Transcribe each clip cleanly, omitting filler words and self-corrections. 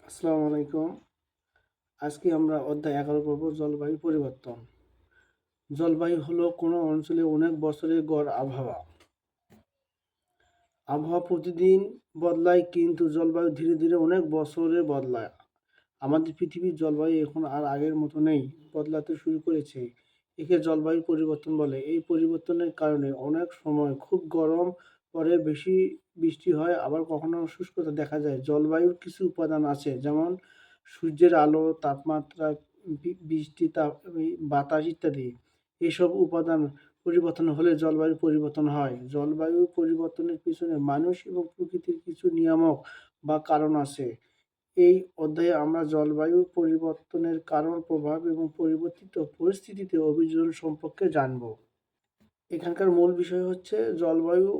আসসালামু আলাইকুম। আজকে আমরা অধ্যায় 11 পড়ব জলবায়ু পরিবর্তন। জলবায়ু হলো কোনো অঞ্চলে অনেক বছরের গড় আবহাওয়া। আবহাওয়া প্রতিদিন বদলায়, কিন্তু জলবায়ু ধীরে ধীরে অনেক বছরে বদলায়। আমাদের পৃথিবীর জলবায়ু এখন আর আগের মতো নেই, বদলাতে শুরু করেছে। একে জলবায়ু পরিবর্তন বলে। এই পরিবর্তনের কারণে অনেক সময় খুব গরম পরে, বেশি বৃষ্টি হয়, আবার কখনো শুষ্কতা দেখা যায়। জলবায়ুর কিছু উপাদান আছে, যেমন সূর্যের আলো, তাপমাত্রা, বৃষ্টি, বাতাস ইত্যাদি। এসব উপাদান পরিবর্তন হলে জলবায়ু পরিবর্তন হয়। জলবায়ু পরিবর্তনের পিছনে মানুষ এবং প্রকৃতির কিছু নিয়ামক বা কারণ আছে। এই অধ্যায়ে আমরা জলবায়ু পরিবর্তনের কারণ, প্রভাব এবং পরিবর্তিত পরিস্থিতিতে অভিযোজন সম্পর্কে জানব। এখানকার মূল বিষয় হচ্ছে জলবায়ু।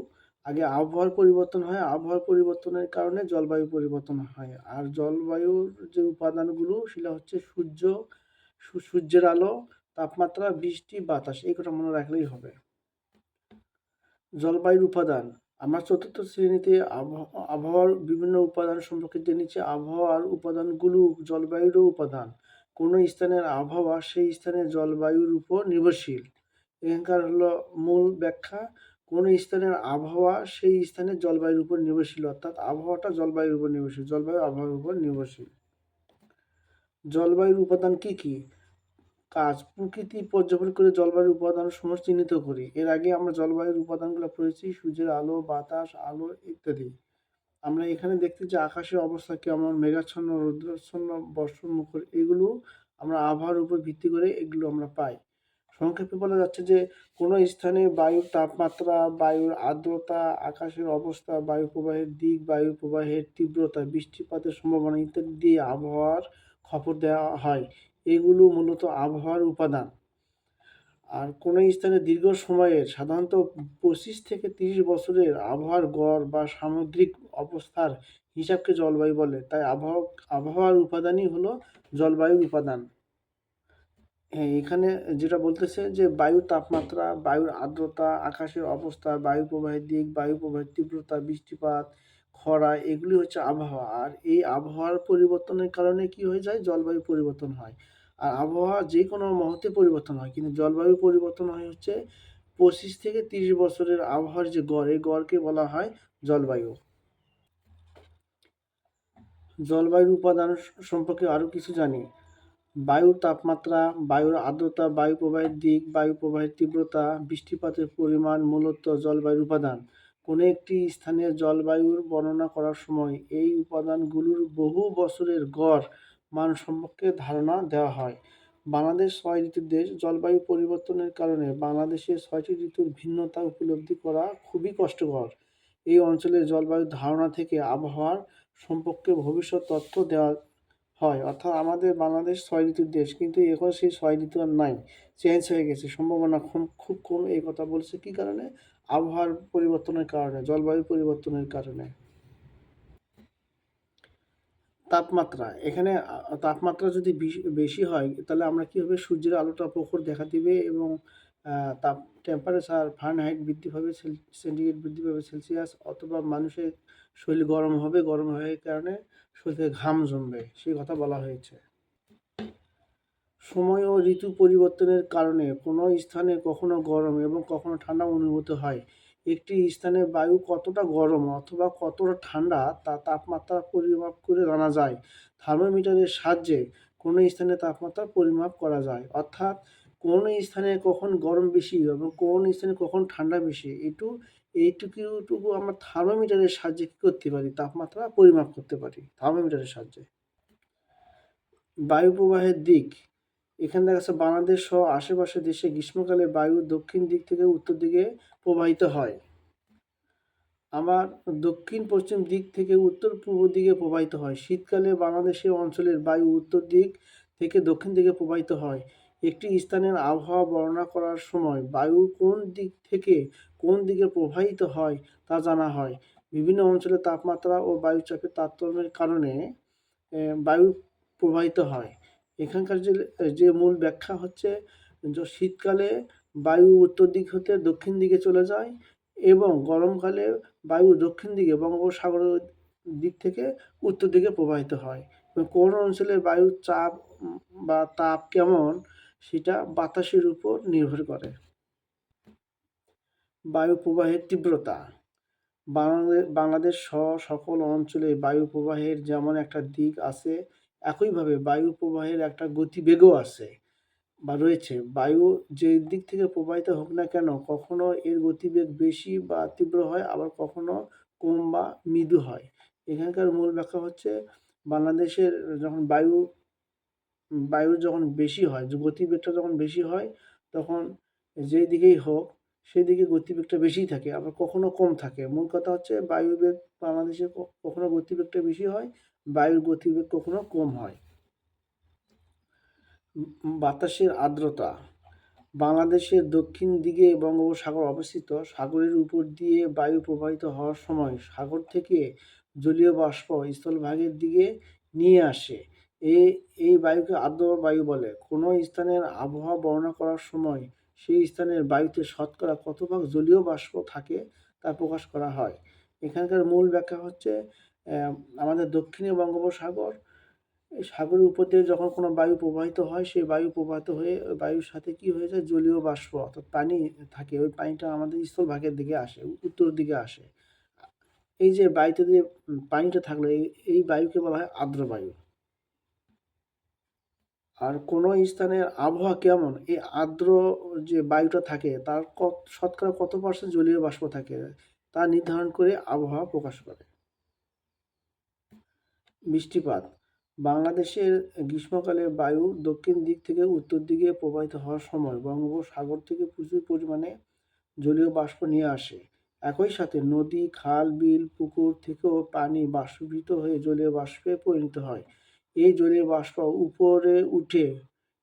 আগে আবহাওয়ার পরিবর্তন হয়, আবহাওয়ার পরিবর্তনের কারণে জলবায়ু পরিবর্তন হয়। আর জলবায়ুর যে উপাদানগুলো সেটা হচ্ছে সূর্যের আলো, তাপমাত্রা, বৃষ্টি, বাতাস। এই কথা মনে রাখলেই হবে। জলবায়ুর উপাদান। আমরা চতুর্থ শ্রেণীতে আবহাওয়ার বিভিন্ন উপাদান সম্পর্কে জেনেছি। আবহাওয়ার উপাদানগুলো জলবায়ুরও উপাদান। কোনো স্থানের আবহাওয়া সেই স্থানের জলবায়ুর উপর নির্ভরশীল। এখানকার হলো মূল ব্যাখ্যা। কোনো স্থানের আবহাওয়া সেই স্থানের জলবায়ুর উপর নির্ভরশীল, অর্থাৎ আবহাওয়াটা জলবায়ুর উপর নির্ভরশীল, জলবায়ু আবহাওয়ার উপর নির্ভরশীল। জলবায়ুর উপাদান কি কি? কাজ: প্রকৃতি পর্যবেক্ষণ করে জলবায়ুর উপাদানসমূহ চিহ্নিত করি। এর আগে আমরা জলবায়ুর উপাদানগুলো পড়েছি: সূর্যের আলো, বাতাস, আলো ইত্যাদি। আমরা এখানে দেখতে যে আকাশের অবস্থা কেমন, মেঘাচ্ছন্ন, রৌদ্রাচ্ছন্ন, বর্ষণমুখর, এগুলো আমরা আবহাওয়ার উপর ভিত্তি করে এগুলো আমরা পাই। সংক্ষেপে বলা যাচ্ছে যে কোনো স্থানে বায়ুর তাপমাত্রা, বায়ুর আর্দ্রতা, আকাশের অবস্থা, বায়ু প্রবাহের দিক, বায়ু প্রবাহের তীব্রতা, বৃষ্টিপাতের সম্ভাবনা ইত্যাদি দিয়ে আবহাওয়ার খবর দেওয়া হয়। এগুলো মূলত আবহাওয়ার উপাদান। আর কোনো স্থানে দীর্ঘ সময়ের, সাধারণত 25 থেকে 30 বছরের আবহাওয়ার গড় বা সামগ্রিক অবস্থার হিসাবকে জলবায়ু বলে। তাই আবহাওয়ার উপাদানই হলো জলবায়ুর উপাদান। হ্যাঁ, এখানে যেটা বলতেছে যে বায়ুর তাপমাত্রা, বায়ুর আর্দ্রতা, আকাশের অবস্থা, বায়ু প্রবাহের দিক, বায়ু প্রবাহের তীব্রতা, বৃষ্টিপাত, খরা, এগুলি হচ্ছে আবহাওয়া। আর এই আবহাওয়ার পরিবর্তনের কারণে কি হয়ে যায়? জলবায়ু পরিবর্তন হয়। আর আবহাওয়া যে কোনো মুহূর্তে পরিবর্তন হয়, কিন্তু জলবায়ু পরিবর্তন হয় হচ্ছে 25 থেকে 30 বছরের আবহাওয়ার যে গড়, এই গড়কে বলা হয় জলবায়ু। জলবায়ুর উপাদান সম্পর্কে আরও কিছু জানি। বায়ুর তাপমাত্রা, বায়ুর আর্দ্রতা, বায়ু প্রবাহের দিক, বায়ু প্রবাহের তীব্রতা, বৃষ্টিপাতের পরিমাণ মূলত জলবায়ুর উপাদান। কোনো একটি স্থানের জলবায়ুর বর্ণনা করার সময় এই উপাদানগুলোর বহু বছরের গড় মান সম্পর্কে ধারণা দেওয়া হয়। বাংলাদেশ 6 ঋতুর দেশ। জলবায়ু পরিবর্তনের কারণে বাংলাদেশের 6টি ঋতুর ভিন্নতা উপলব্ধি করা খুবই কষ্টকর। এই অঞ্চলের জলবায়ুর ধারণা থেকে আবহাওয়ার সম্পর্কে ভবিষ্যৎ তথ্য দেওয়া হয়। অর্থাৎ আমাদের বাংলাদেশ 6 ঋতুর দেশ, কিন্তু এখন সেই 6 ঋতু আর নাই, চেঞ্জ হয়ে গেছে, সম্ভাবনা খুব কম। এই কথা বলছে কি কারণে? আবহাওয়ার পরিবর্তনের কারণে, জলবায়ু পরিবর্তনের কারণে। তাপমাত্রা। এখানে তাপমাত্রা যদি বেশি হয়, তাহলে আমরা কি হবে? সূর্যের আলোটা প্রখর দেখা দিবে এবং তাপ টেম্পারেচার ফারেনহাইট বৃদ্ধি পাবে, সেন্টিগ্রেড বৃদ্ধি পাবে, সেলসিয়াস, অথবা মানুষের শরীর গরম হবে, গরম হওয়ার কারণে শরীর থেকে ঘাম জমবে, সেই কথা বলা হয়েছে। সময় ও ঋতু পরিবর্তনের কারণে কোনো স্থানে কখনো গরম এবং কখনো ঠান্ডা অনুভূত হয়। একটি স্থানে বায়ু কতটা গরম অথবা কতটা ঠান্ডা তা তাপমাত্রা পরিমাপ করে জানা যায়। থার্মোমিটারের সাহায্যে কোনো স্থানের তাপমাত্রা পরিমাপ করা যায়। অর্থাৎ কোন স্থানে কখন গরম বেশি এবং কোন স্থানে কখন ঠান্ডা বেশি, এইটুকু আমরা থার্মোমিটারের সাহায্যে কী করতে পারি? তাপমাত্রা পরিমাপ করতে পারি থার্মোমিটারের সাহায্যে। বায়ু প্রবাহের দিক। এখানে দেখা যাচ্ছে বাংলাদেশ সহ আশেপাশের দেশে গ্রীষ্মকালে বায়ু দক্ষিণ দিক থেকে উত্তর দিকে প্রবাহিত হয়। আবার দক্ষিণ পশ্চিম দিক থেকে উত্তর পূর্ব দিকে প্রবাহিত হয়। শীতকালে বাংলাদেশের অঞ্চলের বায়ু উত্তর দিক থেকে দক্ষিণ দিকে প্রবাহিত হয়। একটি স্থানের আবহাওয়া বর্ণনা করার সময় বায়ু কোন দিক থেকে কোন দিকে প্রবাহিত হয় তা জানা হয়। বিভিন্ন অঞ্চলের তাপমাত্রা ও বায়ুচাপের তারতম্যের কারণে বায়ু প্রবাহিত হয়। এখানকার যে মূল ব্যাখ্যা হচ্ছে, শীতকালে বায়ু উত্তর দিক হতে দক্ষিণ দিকে চলে যায় এবং গরমকালে বায়ু দক্ষিণ দিকে বঙ্গোপসাগরের দিক থেকে উত্তর দিকে প্রবাহিত হয়। কোন অঞ্চলের বায়ুর চাপ বা তাপ কেমন সেটা বাতাসের উপর নির্ভর করে। বায়ু প্রবাহের তীব্রতা। বাংলাদেশ সহ সকল অঞ্চলে বায়ু প্রবাহের যেমন একটা দিক আছে, একইভাবে বায়ু প্রবাহের একটা গতিবেগও আছে বা রয়েছে। বায়ু যে দিক থেকে প্রবাহিত হোক না কেন, কখনো এর গতিবেগ বেশি বা তীব্র হয়, আবার কখনো কম বা মৃদু হয়। এখানকার মূল ব্যাখ্যা হচ্ছে, বাংলাদেশের যখন বায়ুর যখন বেশি হয়, যে গতিবেগটা যখন বেশি হয়, তখন যেই দিকেই হোক সেই দিকে গতিবেগটা বেশিই থাকে, আবার কখনো কম থাকে। মূল কথা হচ্ছে বায়ুবেগ বাংলাদেশে কখনো গতিবেগটা বেশি হয়, বায়ুর গতিবেগ কখনো কম হয়। বাতাসের আর্দ্রতা। বাংলাদেশের দক্ষিণ দিকে বঙ্গোপসাগর অবস্থিত। সাগরের উপর দিয়ে বায়ু প্রবাহিত হওয়ার সময় সাগর থেকে জলীয় বাষ্প স্থলভাগের দিকে নিয়ে আসে। এই বায়ুকে আর্দ্র বায়ু বলে। কোনো স্থানের আবহাওয়া বর্ণনা করার সময় সেই স্থানের বায়ুতে শতকরা কত ভাগ জলীয় বাষ্প থাকে তা প্রকাশ করা হয়। এখানকার মূল ব্যাখ্যা হচ্ছে, আমাদের দক্ষিণে বঙ্গোপসাগর, এই সাগরের উপর দিয়ে যখন কোনো বায়ু প্রবাহিত হয়, সেই বায়ু প্রবাহিত হয়ে ওই বায়ুর সাথে কি হয়ে যায়, জলীয় বাষ্প অর্থাৎ পানি থাকে। ওই পানিটা আমাদের স্থলভাগের দিকে আসে, উত্তর দিকে আসে। এই যে বায়ুতে যে পানিটা থাকলো, এই বায়ুকে বলা হয় আর্দ্র বায়ু। আর কোনো স্থানের আবহাওয়া কেমন, এই আর্দ্র যে বায়ুটা থাকে তার শতকরা কত % জলীয় বাষ্প থাকে তা নির্ধারণ করে আবহাওয়া প্রকাশ করে। বৃষ্টিপাত। বাংলাদেশের গ্রীষ্মকালে বায়ু দক্ষিণ দিক থেকে উত্তর দিকে প্রবাহিত হওয়ার সময় বঙ্গোপসাগর থেকে প্রচুর পরিমাণে জলীয় বাষ্প নিয়ে আসে। একই সাথে নদী, খাল, বিল, পুকুর থেকেও পানি বাষ্পীভূত হয়ে জলীয় বাষ্পে পরিণত হয়। এই জলীয় বাষ্প উপরে উঠে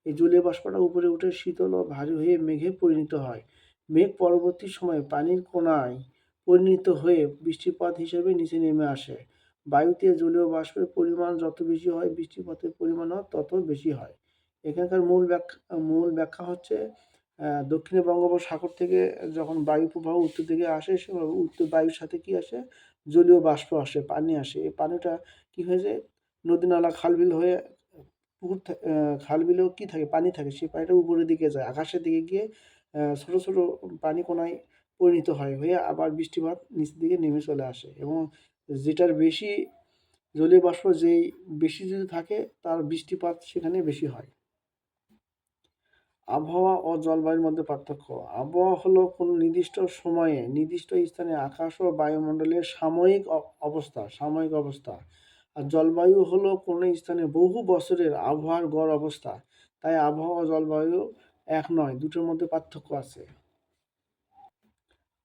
এই জলীয় বাষ্পটা উপরে উঠে শীতল ও ভারী হয়ে মেঘে পরিণত হয়। মেঘ পরবর্তী সময়ে পানির কণায় পরিণত হয়ে বৃষ্টিপাত হিসেবে নিচে নেমে আসে। বায়ুতে জলীয় বাষ্পের পরিমাণ যত বেশি হয়, বৃষ্টিপাতের পরিমাণও তত বেশি হয়। এখানকার মূল ব্যাখ্যা হচ্ছে, দক্ষিণে বঙ্গোপসাগর থেকে যখন বায়ু প্রবাহ উত্তর দিকে আসে, সে উত্তর বায়ুর সাথে কি আসে, জলীয় বাষ্প আসে, পানি আসে। এই পানিটা কি হয়ে যায়, নদী নালা খাল বিল হয়ে খাল বিলেও কি থাকে, পানি থাকে, সেই পানিটা উপরের দিকে যায়, আকাশের দিকে গিয়ে ছোট ছোট পানি কণায় পরিণত হয়ে আবার বৃষ্টিপাত নিচের দিকে নেমে চলে আসে। এবং যেটার বেশি জলীয় বাষ্প যেই বেশি যদি থাকে, তার বৃষ্টিপাত সেখানে বেশি হয়। আবহাওয়া ও জলবায়ুর মধ্যে পার্থক্য। আবহাওয়া হলো কোনো নির্দিষ্ট সময়ে নির্দিষ্ট স্থানে আকাশ ও বায়ুমণ্ডলের সাময়িক অবস্থা। আর জলবায়ু হলো কোনো স্থানে বহু বছরের আবহাওয়ার গড় অবস্থা। তাই আবহাওয়া ও জলবায়ু এক নয়, দুটোর মধ্যে পার্থক্য আছে।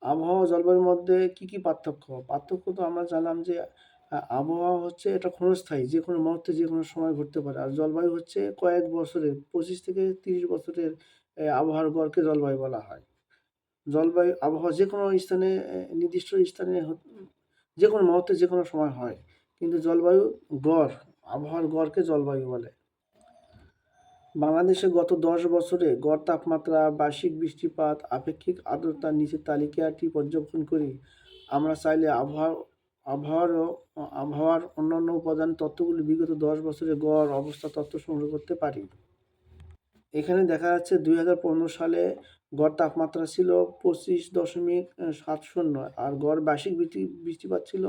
আবহাওয়া ও জলবায়ুর মধ্যে কি পার্থক্য? পার্থক্য তো আমরা জানলাম যে, আবহাওয়া হচ্ছে এটা ক্ষণস্থায়ী, যে কোনো মুহূর্তে যে কোনো সময় ঘটতে পারে। আর জলবায়ু হচ্ছে কয়েক বছরের, 25 থেকে 30 বছরের আবহাওয়ার গড়কে জলবায়ু বলা হয়। আবহাওয়া যে কোনো স্থানে, নির্দিষ্ট স্থানে যে কোনো মুহূর্তে যে কোনো সময় হয়। কিন্তু জলবায়ু আবহাওয়ার গড়কে জলবায়ু বলে। বাংলাদেশে গত 10 বছরে গড় তাপমাত্রা, বার্ষিক বৃষ্টিপাত, আপেক্ষিক আর্দ্রতার নিচের তালিকাটি পর্যবেক্ষণ করি। আমরা চাইলে আবহাওয়ার অন্যান্য উপাদান তথ্যগুলি বিগত 10 বছরের গড় অবস্থা তথ্য সংগ্রহ করতে পারি। এখানে দেখা যাচ্ছে 2015 সালে গড় তাপমাত্রা ছিল 25.70, আর গড় বার্ষিক বৃষ্টিপাত ছিল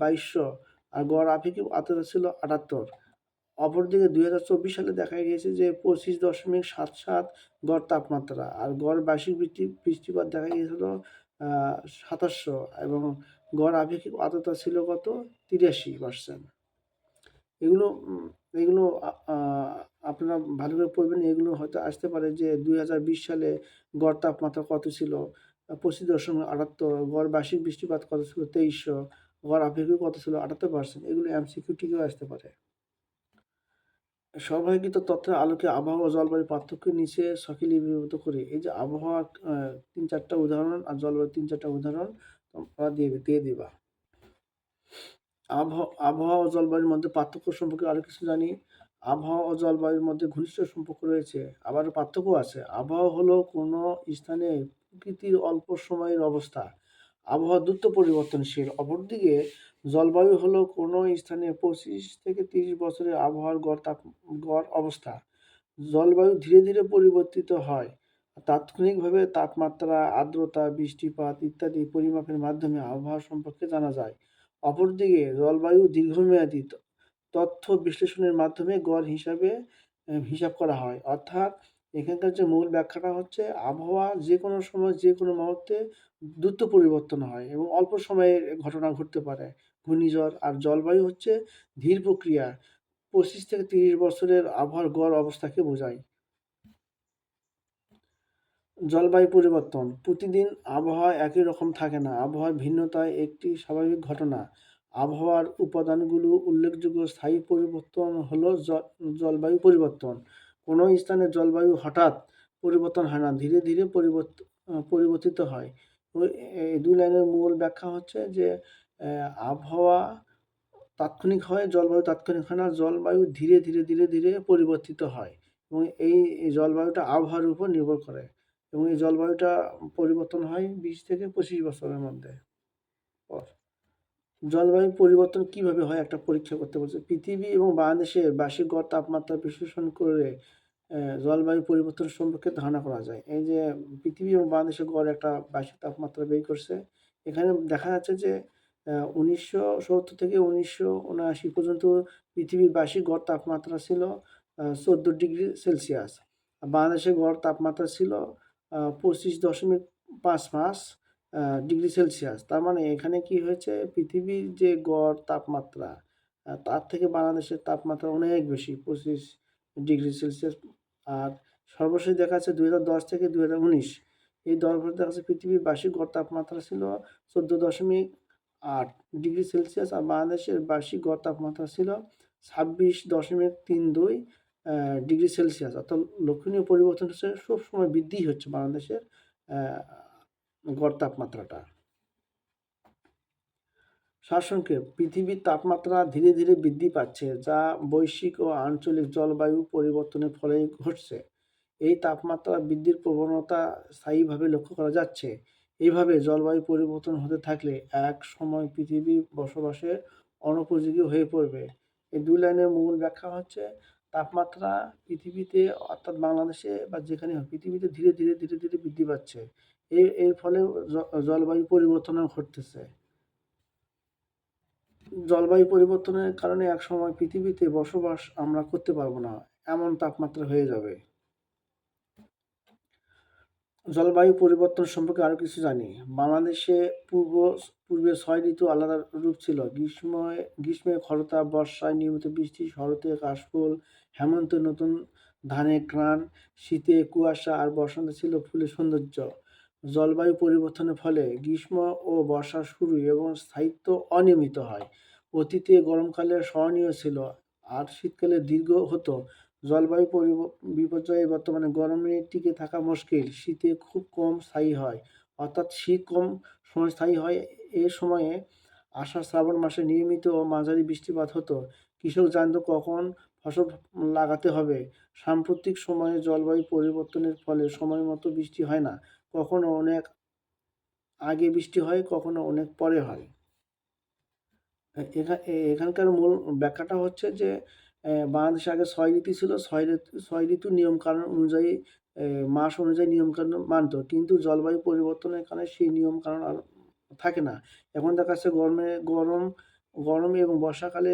2200, আর গড় আপেক্ষিক আর্দ্রতা ছিল 78। অপরদিকে 2024 সালে দেখা গিয়েছে যে 25.77 গড় তাপমাত্রা, আর গড় বার্ষিক বৃষ্টিপাত দেখা গিয়েছিল 2700, এবং গড় আপেক্ষিক আর্দ্রতা ছিল কত, 83%। এগুলো এগুলো আপনারা ভালো করে পড়বেন। এগুলো হয়তো আসতে পারে যে 2020 সালে গড় তাপমাত্রা কত ছিল, 25.78, গড় বার্ষিক বৃষ্টিপাত কত ছিল, 2300, গড় আপেক্ষিক কত ছিল, 78%। এগুলো MCQ থেকেও আসতে পারে। সরবরাহকৃত তথ্যের আলোকে আবহাওয়া ও জলবায়ুর পার্থক্য নিচে ছকে লিপিবদ্ধ করি। এই যে আবহাওয়া 3-4টা উদাহরণ আর জলবায়ুর 3-4টা উদাহরণ তোমরা দিয়ে দিবা। আবহাওয়া ও জলবায়ুর মধ্যে পার্থক্য সম্পর্কে আরো কিছু জানি। আবহাওয়া ও জলবায়ুর মধ্যে ঘনিষ্ঠ সম্পর্ক রয়েছে, আবার পার্থক্য আছে। আবহাওয়া হলো কোনো স্থানে প্রকৃতির অল্প সময়ের অবস্থা। আবহাওয়া দ্রুত পরিবর্তনশীল। অপরদিকে জলবায়ু হলো কোনো স্থানে 25 থেকে 30 বছরের আবহাওয়ার গড় অবস্থা। জলবায়ু ধীরে ধীরে পরিবর্তিত হয়। তাৎক্ষণিকভাবে তাপমাত্রা, আর্দ্রতা, বৃষ্টিপাত ইত্যাদি পরিমাপের মাধ্যমে আবহাওয়া সম্পর্কে জানা যায়। অপরদিকে জলবায়ু দীর্ঘমেয়াদী তথ্য বিশ্লেষণের মাধ্যমে গড় হিসাব করা হয়। অর্থাৎ এখানকার যে মূল ব্যাখ্যাটা হচ্ছে আবহাওয়া যে কোনো সময় যে কোনো মুহূর্তে দ্রুত পরিবর্তন হয় এবং অল্প সময়ে ঘটনা ঘটতে পারে। ঘূর্ণিঝড় আর জলবায়ু হচ্ছে ধীর প্রক্রিয়া। 25 থেকে 30 বছরের আবহাওয়ার গড় অবস্থাকে বোঝায়। জলবায়ু পরিবর্তন প্রতিদিন আবহাওয়া একই রকম থাকে না। আবহাওয়ার ভিন্নতা একটি স্বাভাবিক ঘটনা। আবহাওয়ার উপাদানগুলো উল্লেখযোগ্য স্থায়ী পরিবর্তন হলো জলবায়ু পরিবর্তন। কোনো স্থানে জলবায়ু হঠাৎ পরিবর্তন হয় না, ধীরে ধীরে পরিবর্তিত হয়। ওই এই দুই লাইনের মূল ব্যাখ্যা হচ্ছে যে আবহাওয়া তাৎক্ষণিক হয়, জলবায়ু তাৎক্ষণিক হয় না, জলবায়ু ধীরে ধীরে ধীরে ধীরে পরিবর্তিত হয় এবং এই জলবায়ুটা আবহাওয়ার উপর নির্ভর করে এবং এই জলবায়ুটা পরিবর্তন হয় 20 থেকে 25 বছরের মধ্যে পর। জলবায়ু পরিবর্তন কিভাবে হয় একটা পরীক্ষা করতে বলছে। পৃথিবী এবং বাংলাদেশের বার্ষিক গড় তাপমাত্রা বিশ্লেষণ করে জলবায়ু পরিবর্তন সম্পর্কে ধারণা করা যায়। এই যে পৃথিবী এবং বাংলাদেশের গড় একটা বার্ষিক তাপমাত্রা বের করছে। এখানে দেখা যাচ্ছে যে 1970 থেকে 1979 পর্যন্ত পৃথিবীর বার্ষিক গড় তাপমাত্রা ছিল 14 ডিগ্রি সেলসিয়াস। বাংলাদেশের গড় তাপমাত্রা ছিল 25.55 ডিগ্রি সেলসিয়াস। তার মানে এখানে কি হয়েছে, পৃথিবীর যে গড় তাপমাত্রা তার থেকে বাংলাদেশের তাপমাত্রা অনেক বেশি, 25 ডিগ্রি সেলসিয়াস। আর সর্বশেষ দেখা যাচ্ছে 2010 থেকে 2019 এই 10 বছর দেখা যাচ্ছে পৃথিবীর বার্ষিক গড় তাপমাত্রা ছিল 14.8 ডিগ্রি সেলসিয়াস আর বাংলাদেশের বার্ষিক গড় তাপমাত্রা ছিল 26.32 ডিগ্রি সেলসিয়াস। অর্থাৎ লক্ষণীয় পরিবর্তন হচ্ছে, সবসময় বৃদ্ধি হচ্ছে বাংলাদেশের গড় তাপমাত্রাটা। সারসংক্ষেপ, পৃথিবীর তাপমাত্রা ধীরে ধীরে বৃদ্ধি পাচ্ছে, যা বৈশ্বিক ও আঞ্চলিক জলবায়ু পরিবর্তনের ফলে ঘটছে। এই তাপমাত্রা বৃদ্ধির প্রবণতা স্থায়ীভাবে লক্ষ্য করা যাচ্ছে। এইভাবে জলবায়ু পরিবর্তন হতে থাকলে এক সময় পৃথিবী বসবাসের অনুপযোগী হয়ে পড়বে। এই দুই লাইনের মূল ব্যাখ্যা হচ্ছে তাপমাত্রা পৃথিবীতে অর্থাৎ বাংলাদেশে বা যেখানে পৃথিবীতে ধীরে ধীরে ধীরে ধীরে বৃদ্ধি পাচ্ছে। এর ফলে জলবায়ু পরিবর্তনও ঘটতেছে। জলবায়ু পরিবর্তনের কারণে একসময় পৃথিবীতে বসবাস আমরা করতে পারবো না, এমন তাপমাত্রা হয়ে যাবে। জলবায়ু পরিবর্তন সম্পর্কে আরো কিছু জানি। বাংলাদেশে পূর্বে 6 ঋতু আলাদা রূপ ছিল। গ্রীষ্মে খরতা, বর্ষায় নিয়মিত বৃষ্টি, শরতে কাশফুল, হেমন্তে নতুন ধানের ঘ্রাণ, শীতে কুয়াশা আর বসন্তে ছিল ফুলের সৌন্দর্য। জলবায়ু পরিবর্তনের ফলে গ্রীষ্ম ও বর্ষার শুরু এবং স্থায়িত্ব অনিয়মিত হয়। অতীতে গরমকালে সহনীয় ছিল আর শীতকালে দীর্ঘ হতো। জলবায়ু বিপর্যয়ে বর্তমানে গরমে টিকে থাকা মুশকিল, শীতে খুব কম স্থায়ী হয়। অর্থাৎ শীত কম সময় স্থায়ী হয়। এ সময়ে আষাঢ় শ্রাবণ মাসে নিয়মিত ও মাঝারি বৃষ্টিপাত হতো। কৃষক জানত কখন ফসল লাগাতে হবে। সাম্প্রতিক সময়ে জলবায়ু পরিবর্তনের ফলে সময় মতো বৃষ্টি হয় না, কখনো অনেক আগে বৃষ্টি হয়, কখনো অনেক পরে হয়। এখানকার মূল ব্যাখ্যাটা হচ্ছে যে বাংলাদেশে আগে 6 ঋতু ছিল, 6 ঋতুর নিয়মকানুন অনুযায়ী মাস অনুযায়ী নিয়মকানুন মানত, কিন্তু জলবায়ু পরিবর্তনের কারণে সেই নিয়মকানুন আর থাকে না। এখন দেখা যাচ্ছে গরমে এবং বর্ষাকালে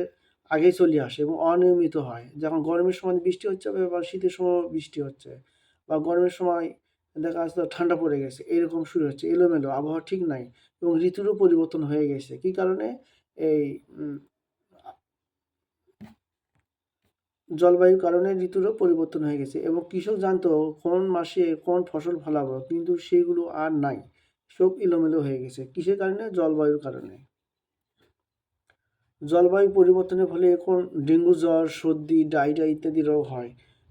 আগেই চলে আসে এবং অনিয়মিত হয়। যেমন গরমের সময় বৃষ্টি হচ্ছে বা শীতের সময় বৃষ্টি হচ্ছে, বা গরমের সময় দেখা যাচ্ছে ঠান্ডা পড়ে গেছে, এরকম শুরু হচ্ছে, এলোমেলো আবহাওয়া ঠিক নাই এবং ঋতুরও পরিবর্তন হয়ে গেছে। কী কারণে? এই জলবায়ুর কারণে ঋতুরও পরিবর্তন হয়ে গেছে এবং কৃষক জানতো কোন মাসে কোন ফসল ফলাবো, কিন্তু সেগুলো আর নাই, সব এলোমেলো হয়ে গেছে। কিসের কারণে? জলবায়ুর কারণে। জলবায়ু পরিবর্তনের ফলে এখন ডেঙ্গু জ্বর, সর্দি, ডায়রিয়া ইত্যাদি রোগ হয়।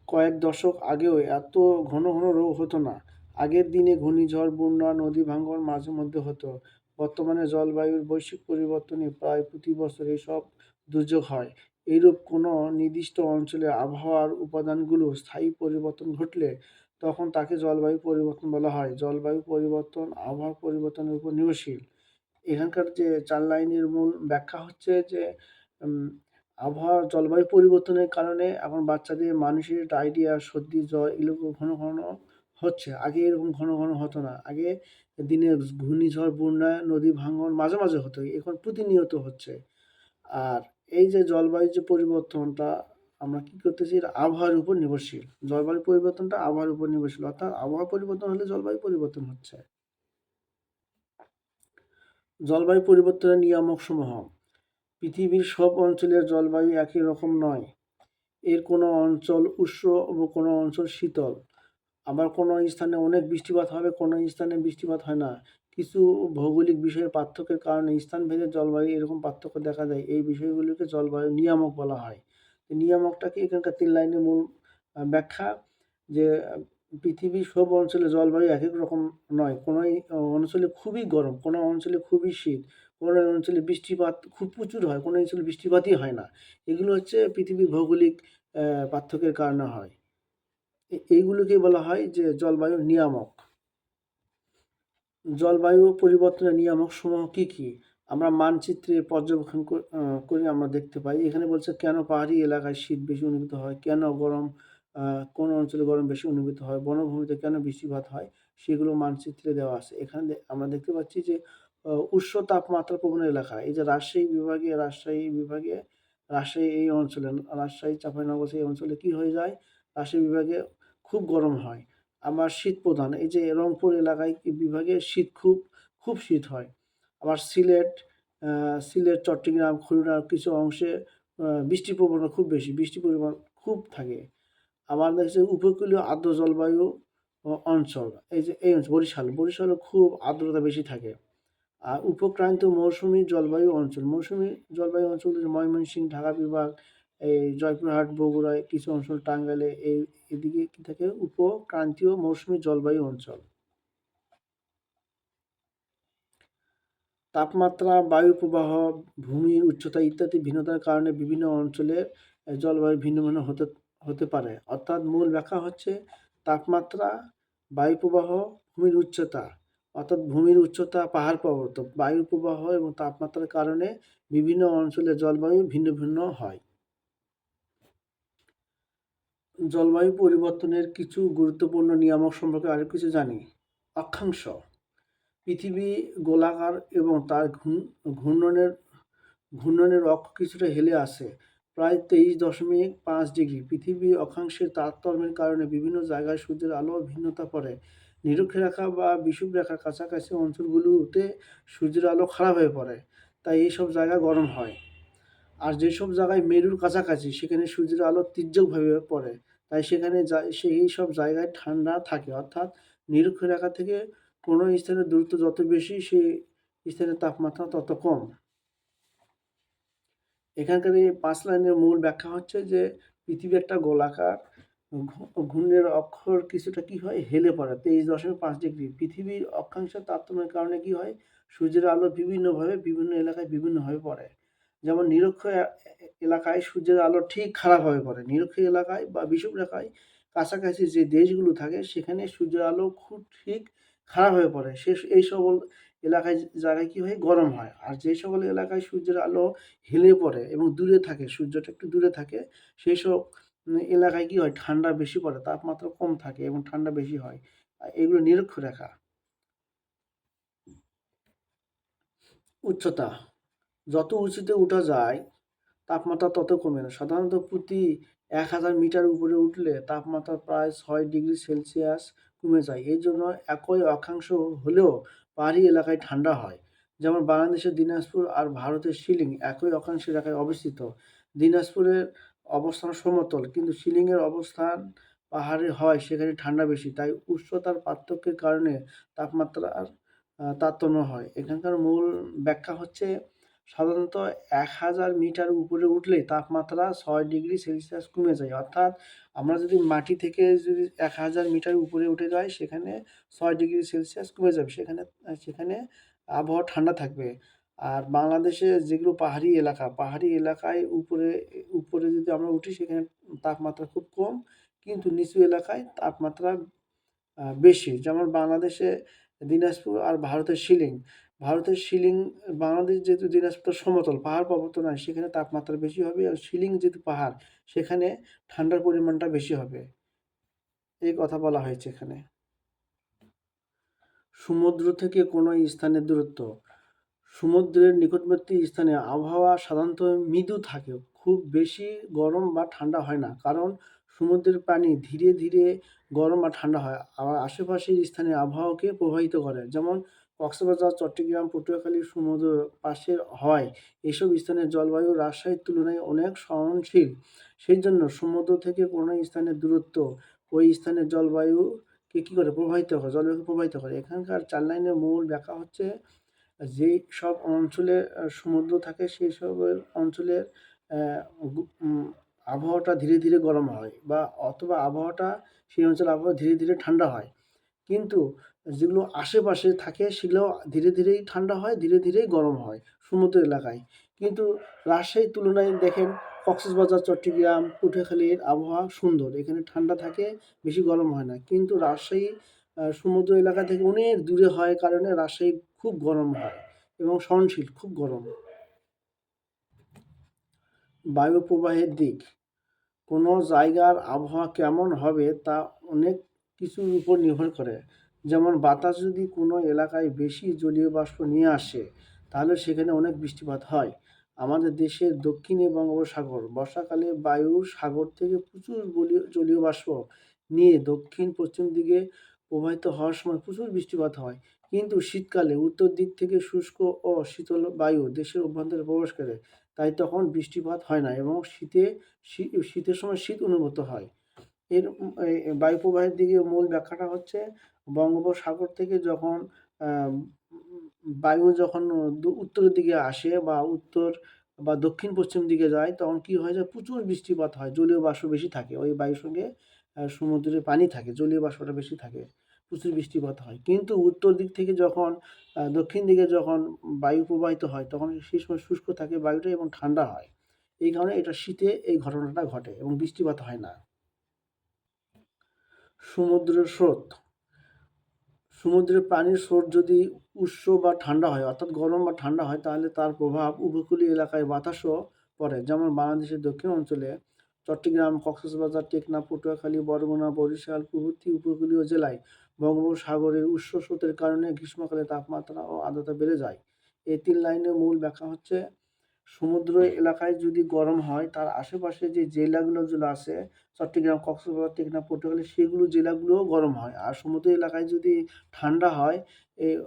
কয়েক দশক আগেও এত ঘন ঘন রোগ হতো না। আগের দিনে ঘূর্ণিঝড়, বন্যা, নদী ভাঙ্গন মাঝে মধ্যে হতো। বর্তমানে জলবায়ুর বৈশ্বিক পরিবর্তনে প্রায় প্রতি বছর এসব দুর্যোগ হয়। এইরূপ কোনো নির্দিষ্ট অঞ্চলে আবহাওয়ার উপাদানগুলো স্থায়ী পরিবর্তন ঘটলে তখন তাকে জলবায়ু পরিবর্তন বলা হয়। জলবায়ু পরিবর্তন আবহাওয়া পরিবর্তনের উপর নির্ভরশীল। এখানকার যে ৪ লাইনের মূল ব্যাখ্যা হচ্ছে যে উম আবহাওয়ার জলবায়ু পরিবর্তনের কারণে এখন বাচ্চাদের মানুষের ডায়রিয়া, সর্দি, জ্বর এগুলো ঘন ঘন হচ্ছে। আগে এরকম ঘন ঘন হতো না। আগে দিনে ঘূর্ণিঝড়, বন্যা, নদী ভাঙন মাঝে মাঝে হতো। এখন প্রতিনিয়ত হচ্ছে। আর এই যে জলবায়ুর যে পরিবর্তনটা আমরা কি করতেছি, এটা আবহাওয়ার উপর নির্ভরশীল। জলবায়ু পরিবর্তনটা আবহাওয়ার উপর নির্ভরশীল, অর্থাৎ আবহাওয়া পরিবর্তন হলে জলবায়ু পরিবর্তন হচ্ছে। জলবায়ু পরিবর্তনের নিয়ামকসমূহ। পৃথিবীর সব অঞ্চলের জলবায়ু একই রকম নয়। এর কোনো অঞ্চল উষ্ণ ও কোনো অঞ্চল শীতল। আবার কোনো স্থানে অনেক বৃষ্টিপাত হবে, কোনো স্থানে বৃষ্টিপাত হয় না। কিছু ভৌগোলিক বিষয়ের পার্থক্যের কারণে স্থানভেদে জলবায়ু এরকম পার্থক্য দেখা যায়। এই বিষয়গুলিকে জলবায়ু নিয়ামক বলা হয়। নিয়ামকটাকে এখানকার ৩ লাইনের মূল ব্যাখ্যা যে পৃথিবীর সব অঞ্চলে জলবায়ু এক এক রকম নয়। কোনো অঞ্চলে খুবই গরম, কোনো অঞ্চলে খুবই শীত, কোনো অঞ্চলে বৃষ্টিপাত খুব প্রচুর হয়, কোনো অঞ্চলে বৃষ্টিপাতই হয় না। এগুলো হচ্ছে পৃথিবীর ভৌগোলিক পার্থক্যের কারণে হয়। এইগুলোকেই বলা হয় যে জলবায়ুর নিয়ামক। জলবায়ু পরিবর্তনের নিয়ামকসমূহ কী কী? আমরা মানচিত্রে পর্যবেক্ষণ করে আমরা দেখতে পাই। এখানে বলছে কেন পাহাড়ি এলাকায় শীত বেশি অনুভূত হয়, কেন গরম কোন অঞ্চলে গরম বেশি অনুভূত হয়, বনভূমিতে কেন বৃষ্টিপাত হয়, সেগুলো মানচিত্রে দেওয়া আছে। এখানে আমরা দেখতে পাচ্ছি যে উষ্ণ তাপমাত্রা প্রবণ এলাকা, এই যে রাজশাহী এই অঞ্চলে, রাজশাহী, চাঁপাইনবাবগঞ্জ এই অঞ্চলে কী হয়ে যায়, রাজশাহী বিভাগে খুব গরম হয়। আবার শীত প্রধান, এই যে রংপুর এলাকায় বিভাগে শীত খুব শীত হয়। আবার সিলেট, চট্টগ্রাম, খুলনার কিছু অংশে বৃষ্টির প্রবণতা খুব বেশি, বৃষ্টির পরিমাণ খুব থাকে। আবার দেখছি উপকূলীয় আর্দ্র জলবায়ু অঞ্চল, এই অঞ্চল বরিশালে খুব আর্দ্রতা বেশি থাকে। আর উপক্রান্ত মৌসুমী জলবায়ু অঞ্চল, মৌসুমী জলবায়ু অঞ্চল ময়মনসিংহ, ঢাকা বিভাগ, এই জয়পুরহাট, বগুড়ায় কিছু অঞ্চল, টাঙ্গাইলে এদিকে কি থাকে উপক্রান্তীয় মৌসুমী জলবায়ু অঞ্চল। তাপমাত্রা, বায়ু প্রবাহ, ভূমির উচ্চতা ইত্যাদি ভিন্নতার কারণে বিভিন্ন অঞ্চলের জলবায়ু ভিন্ন ভিন্ন হতে পারে। অর্থাৎ মূল ব্যাখ্যা হচ্ছে তাপমাত্রা, বায়ু প্রবাহ, ভূমির উচ্চতা। অর্থাৎ ভূমির উচ্চতা, পাহাড় পর্বত, বায়ু প্রবাহ এবং তাপমাত্রার কারণে বিভিন্ন অঞ্চলের জলবায়ু ভিন্ন ভিন্ন হয়। জলবায়ু পরিবর্তনের কিছু গুরুত্বপূর্ণ নিয়ামক সম্পর্কে আরও কিছু জানি। অক্ষাংশ, পৃথিবী গোলাকার এবং তার ঘূর্ণনের অক্ষ কিছুটা হেলে আসে, প্রায় 23.5 ডিগ্রি। পৃথিবী অক্ষাংশের তারতম্যের কারণে বিভিন্ন জায়গায় সূর্যের আলো ভিন্নতা পড়ে। নিরক্ষরেখা বা বিষুবরেখার কাছাকাছি অঞ্চলগুলোতে সূর্যের আলো খারাপ হয়ে পড়ে, তাই এইসব জায়গা গরম হয়। আর যেসব জায়গায় মেরুর কাছাকাছি সেখানে সূর্যের আলো তীর্যকভাবে পড়ে, তাই সেই সব জায়গায় ঠান্ডা থাকে। অর্থাৎ নিরক্ষরেখা থেকে কোনো স্থানের দূরত্ব যত বেশি, সেই স্থানের তাপমাত্রা তত কম। এখানকার এই ৫ লাইনের মূল ব্যাখ্যা হচ্ছে যে পৃথিবী একটা গোলাকার, ঘূর্ণের অক্ষর কিছুটা কি হয়, হেলে পড়ে 23.5 ডিগ্রি। পৃথিবীর অক্ষাংশের তারতম্যের কারণে কি হয়, সূর্যের আলো বিভিন্নভাবে বিভিন্ন এলাকায় বিভিন্নভাবে পড়ে। যেমন এলাকায় সূর্যের আলো ঠিক খারাপভাবে পড়ে, নিরক্ষ এলাকায় বা বিষুবরেখায় কাছাকাছি যে দেশগুলো থাকে সেখানে সূর্যের আলো খুব ঠিক খারাপভাবে পড়ে। এই সকল এলাকায় জায়গায় কি হয়, গরম হয়। আর যে সকল এলাকায় সূর্যের আলো হেলে পড়ে এবং দূরে থাকে, সূর্যটা একটু দূরে থাকে, সেই সব এলাকায় কি হয়, ঠান্ডা বেশি পড়ে, তাপমাত্রা কম থাকে এবং ঠান্ডা বেশি হয়। এগুলো নিরক্ষরেখা। উচ্চতা, যত উঁচুতে উঠা যায় তাপমাত্রা তত কমে না। সাধারণত প্রতি ১,০০০ মিটার উপরে উঠলে তাপমাত্রা প্রায় ৬ ডিগ্রি সেলসিয়াস কমে যায়। এই জন্য একই অক্ষাংশ হলেও পাহাড়ি এলাকায় ঠান্ডা হয়। যেমন বাংলাদেশের দিনাজপুর আর ভারতের শিলিং একই অক্ষাংশ এলাকায় অবস্থিত। দিনাজপুরের অবস্থান সমতল, কিন্তু শিলিংয়ের অবস্থান পাহাড়ে হয়, সেখানে ঠান্ডা বেশি। তাই উষ্ণতার পার্থক্যের কারণে তাপমাত্রার তারতম্য হয়। এখানকার মূল ব্যাখ্যা হচ্ছে সাধারণত ১,০০০ মিটার উপরে উঠলেই তাপমাত্রা ৬ ডিগ্রি সেলসিয়াস কমে যায়। অর্থাৎ আমরা যদি মাটি থেকে যদি ১,০০০ মিটার উপরে উঠে যাই, সেখানে ৬ ডিগ্রি সেলসিয়াস কমে যাবে, সেখানে আবহাওয়া ঠান্ডা থাকবে। আর বাংলাদেশে যেগুলো পাহাড়ি এলাকায় উপরে উপরে যদি আমরা উঠি, সেখানে তাপমাত্রা খুব কম, কিন্তু নিচু এলাকায় তাপমাত্রা বেশি। যেমন বাংলাদেশে দিনাজপুর আর ভারতের শিলিং, ভারতের শিলিং, বাংলাদেশ যেহেতু দিনাজপুর সমতল, পাহাড় পর্বত নয়, সেখানে তাপমাত্রা বেশি হবে, আর শিলিং যেহেতু পাহাড়, সেখানে ঠান্ডার পরিমাণটা বেশি হবে, এই কথা বলা হয়েছে এখানে। সমুদ্র থেকে কোনো স্থানের দূরত্ব। সমুদ্রের নিকটবর্তী স্থানে আবহাওয়া সাধারণত মৃদু থাকে, খুব বেশি গরম বা ঠান্ডা হয় না, কারণ সমুদ্রের পানি ধীরে ধীরে গরম বা ঠান্ডা হয়, আর আশেপাশের স্থানে আবহাওয়াকে প্রভাবিত করে, যেমন কক্সবাজার, চট্টগ্রাম, পটুয়াখালী সমুদ্র পাশে হয়। এসব স্থানের জলবায়ু রাজশাহীর তুলনায় অনেক সহনশীল। সেই জন্য সমুদ্র থেকে কোনো স্থানের দূরত্ব ওই স্থানের জলবায়ুকে কী করে প্রভাবিত করে, জলবায়ুকে প্রভাবিত করে। এখানকার 4 লাইনের মূল ব্যাখ্যা হচ্ছে, যেই সব অঞ্চলে সমুদ্র থাকে সেই সব অঞ্চলের আবহাওয়াটা ধীরে ধীরে গরম হয়, বা অথবা আবহাওয়াটা, সেই অঞ্চলের আবহাওয়া ধীরে ধীরে ঠান্ডা হয়। কিন্তু যেগুলো আশেপাশে থাকে সেগুলো ধীরে ধীরেই ঠান্ডা হয়, ধীরে ধীরেই গরম হয় সমুদ্র এলাকায়। কিন্তু রাজশাহীর তুলনায় দেখেন, কক্সবাজার, চট্টগ্রাম, পটুয়াখালীর আবহাওয়া সুন্দর, এখানে ঠান্ডা থাকে, বেশি গরম হয় না। কিন্তু রাজশাহী সমুদ্র এলাকা থেকে অনেক দূরে হয় কারণে রাজশাহী খুব গরম হয় এবং সহনশীল, খুব গরম। বায়ু প্রবাহের দিক। কোনো জায়গার আবহাওয়া কেমন হবে তা অনেক কিছুর উপর নির্ভর করে। যেমন বাতাস যদি কোনো এলাকায় বেশি জলীয় বাষ্প নিয়ে আসে, তাহলে সেখানে অনেক বৃষ্টিপাত হয়। আমাদের দেশের দক্ষিণে বঙ্গোপসাগর, বর্ষাকালে বায়ু সাগর থেকে প্রচুর জলীয় বাষ্প নিয়ে দক্ষিণ পশ্চিম দিকে প্রবাহিত হওয়ার সময় প্রচুর বৃষ্টিপাত হয়। কিন্তু শীতকালে উত্তর দিক থেকে শুষ্ক ও শীতল বায়ু দেশের অভ্যন্তরে প্রবেশ করে, তাই তখন বৃষ্টিপাত হয় না এবং শীতের সময় শীত অনুভূত হয়। এর বায়ু প্রবাহের দিকে মূল ব্যাখ্যাটা হচ্ছে, বঙ্গোপসাগর থেকে যখন আহ, বায়ু যখন উত্তরের দিকে আসে, বা উত্তর বা দক্ষিণ পশ্চিম দিকে যায়, তখন কি হয় যে প্রচুর বৃষ্টিপাত হয়, জলীয় বাষ্প বেশি থাকে ওই বায়ুর সঙ্গে, সমুদ্রে পানি থাকে, জলীয় বাষ্পটা বেশি থাকে, প্রচুর বৃষ্টিপাত হয়। কিন্তু উত্তর দিক থেকে যখন দক্ষিণ দিকে যখন বায়ু প্রবাহিত হয়, তখন সেই সময় শুষ্ক থাকে বায়ুটা এবং ঠান্ডা হয়। এই কারণে এটা শীতে এই ঘটনাটা ঘটে এবং বৃষ্টিপাত হয় না। সমুদ্রের স্রোত। সমুদ্রের পানির স্রোত যদি উষ্ণ বা ঠান্ডা হয়, অর্থাৎ গরম বা ঠান্ডা হয়, তাহলে তার প্রভাব উপকূলীয় এলাকায় বাতাসও পড়ে। যেমন বাংলাদেশের দক্ষিণ অঞ্চলে চট্টগ্রাম, কক্সবাজার, টেকনাফ, পটুয়াখালী, বরগুনা, বরিশাল প্রভৃতি উপকূলীয় জেলায় বঙ্গোপসাগরের উষ্ণ স্রোতের কারণে গ্রীষ্মকালে তাপমাত্রা ও আর্দ্রতা বেড়ে যায়। এই 3 লাইনের মূল ব্যাখ্যা হচ্ছে, সমুদ্র এলাকায় যদি গরম হয়, তার আশেপাশে যে জেলাগুলো যেগুলো আছে, চট্টগ্রাম, কক্সবাজার, টেকনাফ, পটুয়াখালী, সেগুলো জেলাগুলোও গরম হয়। আর সমুদ্র এলাকায় যদি ঠান্ডা হয়,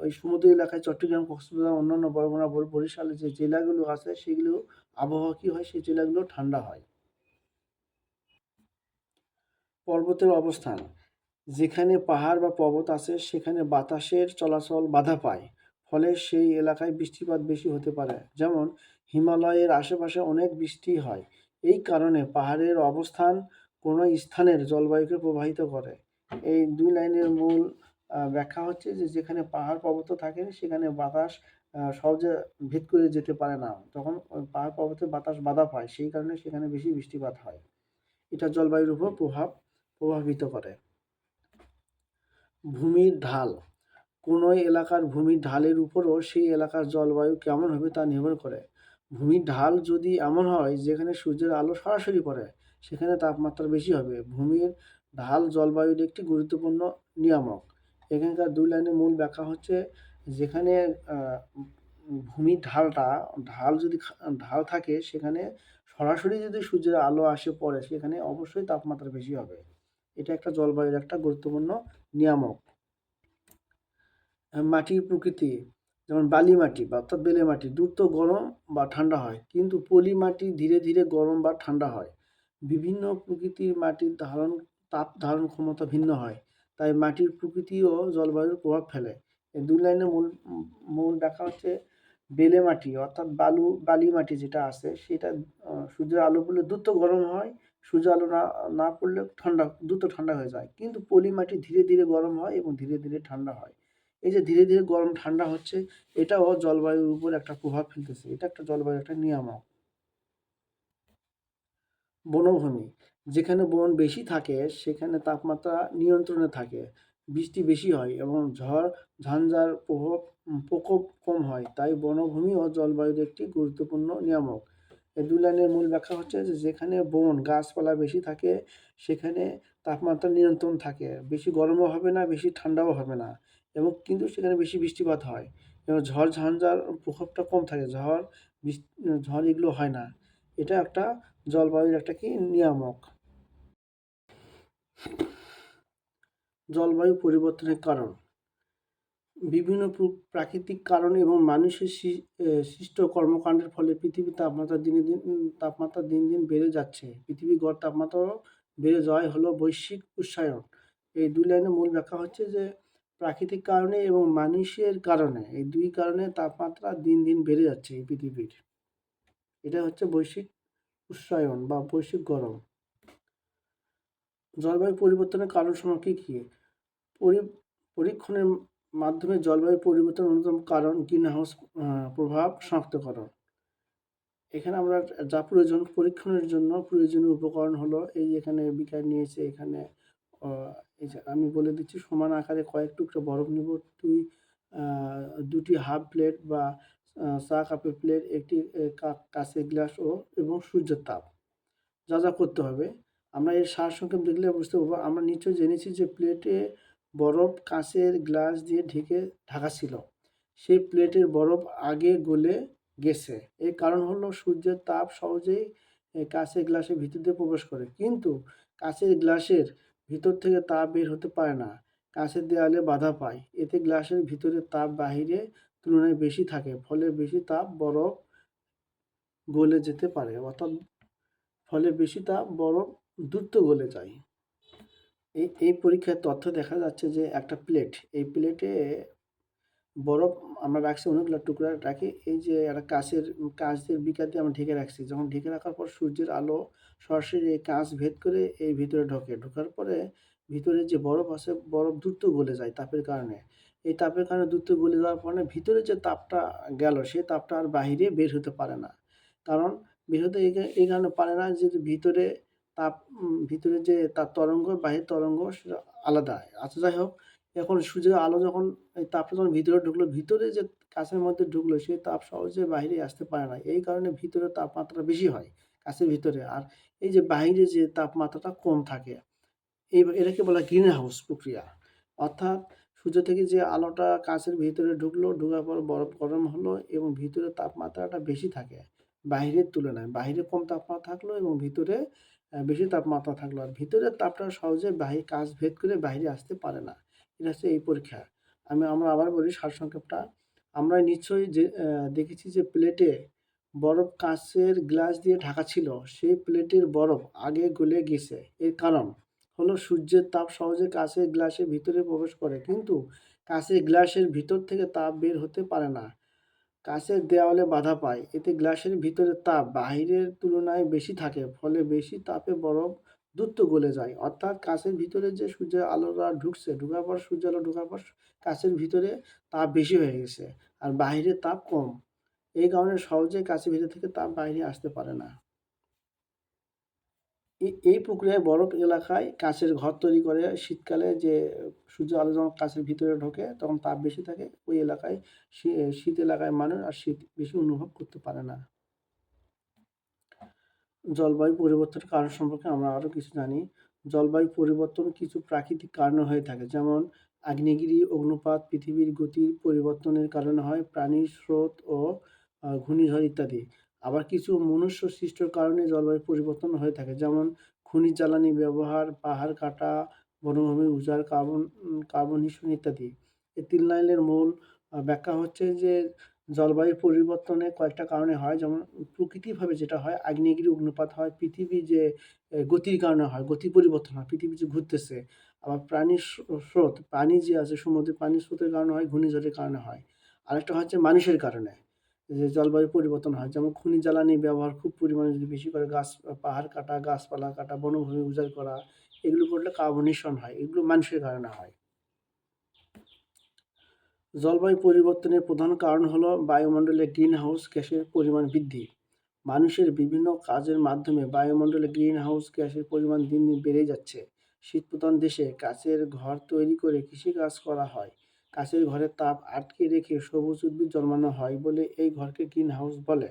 ওই সমুদ্র এলাকায় চট্টগ্রাম, কক্সবাজার, অন্যান্য বরগুনা, বরিশালের যে জেলাগুলো আছে, সেগুলো আবহাওয়া কী হয়, সেই জেলাগুলো ঠান্ডা হয়। পর্বতের অবস্থান। যেখানে পাহাড় বা পর্বত আছে সেখানে বাতাসের চলাচল বাধা পায়, ফলে সেই এলাকায় বৃষ্টিপাত বেশি হতে পারে। যেমন হিমালয়ের আশেপাশে অনেক বৃষ্টি হয়। এই কারণে পাহাড়ের অবস্থান কোনো স্থানের জলবায়ুকে প্রভাবিত করে। এই 2 লাইনের মূল ব্যাখ্যা হচ্ছে যে, যেখানে পাহাড় পর্বত থাকে সেখানে বাতাস সহজে ভেদ করে যেতে পারে না, তখন ওই পাহাড় পর্বতে বাতাস বাধা পায়, সেই কারণে সেখানে বেশি বৃষ্টিপাত হয়। এটা জলবায়ুর উপর প্রভাবিত করে। ভূমির ঢাল। কোনো এলাকার ভূমির ঢালের উপরও সেই এলাকার জলবায়ু কেমন হবে তা নির্ভর করে। ভূমির ঢাল যদি এমন হয় যেখানে সূর্যের আলো সরাসরি পড়ে, সেখানে তাপমাত্রা বেশি হবে। ভূমির ঢাল জলবায়ুর একটি গুরুত্বপূর্ণ নিয়ামক। এখানকার 2 লাইনের মূল ব্যাখ্যা হচ্ছে, যেখানে ভূমির ঢাল যদি ঢাল থাকে, সেখানে সরাসরি যদি সূর্যের আলো আসে পড়ে, সেখানে অবশ্যই তাপমাত্রা বেশি হবে। এটা একটা জলবায়ুর একটা গুরুত্বপূর্ণ নিয়ামক। মাটির প্রকৃতি। যেমন বালি মাটি বা অর্থাৎ বেলে মাটি দ্রুত গরম বা ঠান্ডা হয়, কিন্তু পলি মাটি ধীরে ধীরে গরম বা ঠান্ডা হয়। বিভিন্ন প্রকৃতির মাটির তাপ ধারণ ক্ষমতা ভিন্ন হয়, তাই মাটির প্রকৃতিও জলবায়ুর প্রভাব ফেলে। এই 2 লাইনের মূল ব্যাখ্যা হচ্ছে, বেলে মাটি অর্থাৎ বালি মাটি যেটা আছে, সেটা সূর্যের আলো পড়লে দ্রুত গরম হয়, সূর্যের আলো না পড়লে দ্রুত ঠান্ডা হয়ে যায়। কিন্তু পলি মাটি ধীরে ধীরে গরম হয় এবং ধীরে ধীরে ঠান্ডা হয়। এই যে ধীরে ধীরে গরম ঠান্ডা হচ্ছে, এটাও জলবায়ুর উপর একটা প্রভাব ফেলতেছে, এটা একটা জলবায়ুর একটা নিয়ামক। বনভূমি। যেখানে বন বেশি থাকে সেখানে তাপমাত্রা নিয়ন্ত্রণে থাকে। বৃষ্টি বেশি হয় এবং ঝড় ঝঞ্ঝার প্রকোপ কম হয়, তাই বনভূমি ও জলবায়ুর একটি গুরুত্বপূর্ণ নিয়ামক। এই দুই লাইনের মূল ব্যাখ্যা হচ্ছে যে যেখানে বন গাছপালা বেশি থাকে সেখানে তাপমাত্রা নিয়ন্ত্রণ থাকে, বেশি গরমও হবে না বেশি ঠান্ডাও হবে না, এবং কিন্তু সেখানে বেশি বৃষ্টিপাত হয় এবং ঝড় ঝঞ্ঝার প্রকোপটা কম থাকে, ঝড় এগুলো হয় না। এটা একটা জলবায়ুর একটা কি নিয়ামক। জলবায়ু পরিবর্তনের কারণ বিভিন্ন প্রাকৃতিক কারণ এবং মানুষের সৃষ্ট কর্মকাণ্ডের ফলে পৃথিবীর তাপমাত্রা দিন দিন বেড়ে যাচ্ছে। পৃথিবীর গড় তাপমাত্রা বেড়ে যাওয়াই হলো বৈশ্বিক উষ্ণায়ন। এই দুই লাইনের মূল ব্যাখ্যা হচ্ছে যে প্রাকৃতিক কারণে এবং মানুষের কারণে, এই দুই কারণে তাপমাত্রা দিন দিন বেড়ে যাচ্ছে এই পৃথিবীর। এটা হচ্ছে বৈশ্বিক উষ্ণায়ন বা বৈশ্বিক গরম। জলবায়ু পরিবর্তনের কারণসমূহ কী কী? পরীক্ষণের মাধ্যমে জলবায়ু পরিবর্তনের অন্যতম কারণ গ্রিনহাউস প্রভাব শনাক্তকরণ। এখানে আমরা যা প্রয়োজন পরীক্ষণের জন্য প্রয়োজনীয় উপকরণ হলো এই এখানে বিকার নিয়েছে, এখানে এই যে আমি বলে দিচ্ছি, সমান আকারে কয়েক টুকরো বরফ নিব, দুটি হাফ প্লেট বা চা কাপের প্লেট, একটি কাঁচের গ্লাস এবং সূর্যের তাপ। যা যা করতে হবে আমরা এর সারসংক্ষেপ দেখলে বুঝতে পারবো। আমরা নিশ্চয়ই জেনেছি যে প্লেটে বরফ কাঁচের গ্লাস দিয়ে ঢাকা ছিল, সেই প্লেটের বরফ আগে গলে গেছে। এর কারণ হলো সূর্যের তাপ সহজেই কাঁচের গ্লাসের ভিতর দিয়ে প্রবেশ করে, কিন্তু কাঁচের গ্লাসের ভিতর থেকে তাপ বের হতে পারে না, কাঁচের দেয়ালে বাধা পায়। এতে গ্লাসের ভিতরের তাপ বাহিরে তুলনায় বেশি থাকে, ফলে বেশি তাপ বরফ গলে যেতে পারে, অর্থাৎ বেশি তাপ বরফ দ্রুত গলে যায়। এই পরীক্ষার তথ্য দেখা যাচ্ছে যে একটা প্লেট, এই প্লেটে বরফ আমরা রাখছি, অনেকগুলো টুকরা রাখি, এই যে একটা কাঁচের বিকার দিয়ে আমরা ঢেকে রাখছি। যখন ঢেকে রাখার পর সূর্যের আলো সরাসরি এই কাঁচ ভেদ করে এই ভিতরে ঢোকার পরে ভিতরে যে বরফ আছে বরফ দ্রুত গলে যায় তাপের কারণে। এই তাপের কারণে দ্রুত গলে যাওয়ার ফলে ভিতরে যে তাপটা গেল সেই তাপটা আর বাহিরে বের হতে পারে না। কারণ বের হতে এই কারণে পারে না যে ভিতরে ভিতরে যে তাপ তরঙ্গ বাহির তরঙ্গ সেটা আলাদা। আচ্ছা, যাই হোক, এখন সূর্যের আলো যখন এই তাপটা যখন ভিতরে ঢুকলো, ভিতরে যে কাঁচের মধ্যে ঢুকলো সেই তাপ সহজে বাহিরে আসতে পারে না, এই কারণে ভিতরে তাপমাত্রা বেশি হয় কাঁচের ভিতরে, আর এই যে বাহিরে যে তাপমাত্রাটা কম থাকে। এটাকে বলা হয় গ্রিন হাউস প্রক্রিয়া। অর্থাৎ সূর্য থেকে যে আলোটা কাঁচের ভিতরে ঢুকলো, ঢোকার পর বরফ গরম হলো এবং ভিতরে তাপমাত্রাটা বেশি থাকে বাহিরের তুলনায়। বাহিরে কম তাপমাত্রা থাকলো এবং ভিতরে বেশি তাপমাত্রা থাকলো, আর ভিতরের তাপটা সহজে কাঁচ ভেদ করে বাইরে আসতে পারে না। এটা হচ্ছে এই পরীক্ষা। আমরা আবার বলি সারসংক্ষেপটা। আমরা নিশ্চয়ই যে দেখেছি যে প্লেটে বরফ কাঁচের গ্লাস দিয়ে ঢাকা ছিল, সেই প্লেটের বরফ আগে গলে গেছে। এর কারণ হলো সূর্যের তাপ সহজে কাঁচের গ্লাসের ভিতরে প্রবেশ করে, কিন্তু কাঁচের গ্লাসের ভিতর থেকে তাপ বের হতে পারে না, কাঁচের দেওয়ালে বাধা পায়। এতে গ্লাসের ভিতরে তাপ বাহিরের তুলনায় বেশি থাকে, ফলে বেশি তাপে বরফ দ্রুত গলে যায়। অর্থাৎ কাঁচের ভিতরে যে সূর্যের আলোটা ঢুকছে, ঢোকার পর সূর্যের আলো ঢোকার পর কাঁচের ভিতরে তাপ বেশি হয়ে গেছে আর বাহিরে তাপ কম। এই কারণে সহজে কাঁচের ভিতর থেকে তাপ বাইরে আসতে পারে না। এই প্রক্রিয়ায় বরফ এলাকায় কাঁচের ঘর তৈরি করে। শীতকালে যে সূর্যের আলো যখন কাঁচের ভিতরে ঢোকে তখন তাপ বেশি থাকে, ওই এলাকায় শীত এলাকায় মানুষ আর শীত বেশি অনুভব করতে পারে না। জলবায়ু পরিবর্তনের কারণ সম্পর্কে আমরা আরও কিছু জানি। জলবায়ু পরিবর্তন কিছু প্রাকৃতিক কারণে হয়ে থাকে, যেমন আগ্নেয়গিরি, অগ্নুৎপাত, পৃথিবীর গতির পরিবর্তনের কারণে হয়, প্রাণীর স্রোত ও ঘূর্ণিঝড় ইত্যাদি। আবার কিছু মনুষ্য সৃষ্ট কারণে জলবায়ু পরিবর্তন হয়ে থাকে, যেমন খনিজ জ্বালানি ব্যবহার, পাহাড় কাটা, বনভূমি উজাড়, কার্বন নিঃসরণ ইত্যাদি। এই তিন লাইনের মূল ব্যাখ্যা হচ্ছে যে জলবায়ু পরিবর্তনে কয়েকটা কারণে হয়, যেমন প্রকৃতিভাবে যেটা হয় আগ্নেয়গিরি, অগ্নুৎপাত হয়, পৃথিবী যে গতির কারণে হয়, গতি পরিবর্তন হয়, পৃথিবী যে ঘুরতেছে। আবার প্রাণীর স্রোত, পানি যে আছে সমুদ্রের পানির স্রোতের কারণে হয়, ঘূর্ণিঝড়ের কারণে হয়। আরেকটা হচ্ছে মানুষের কারণে যে জলবায়ু পরিবর্তন হয়, যেমন খনিজ জ্বালানি ব্যবহার খুব পরিমাণে যদি বেশি করে, পাহাড় কাটা, গাছপালা কাটা, বনভূমি উজাড় করা, এগুলো করলে কার্বন নিঃসরণ হয়, এগুলো মানুষের কারণে হয়। জলবায়ু পরিবর্তনের প্রধান কারণ হলো বায়ুমণ্ডলে গ্রিনহাউস গ্যাসের পরিমাণ বৃদ্ধি। মানুষের বিভিন্ন কাজের মাধ্যমে বায়ুমণ্ডলে গ্রিনহাউস গ্যাসের পরিমাণ দিন দিন বেড়ে যাচ্ছে। শীতপ্রধান দেশে কাচের ঘর তৈরি করে কৃষিকাজ করা হয়। কাচের ঘরে তাপ আটকে রেখে সবুজ উদ্ভিদ জন্মানো হয় বলে এই ঘরকে গ্রিন হাউস বলে।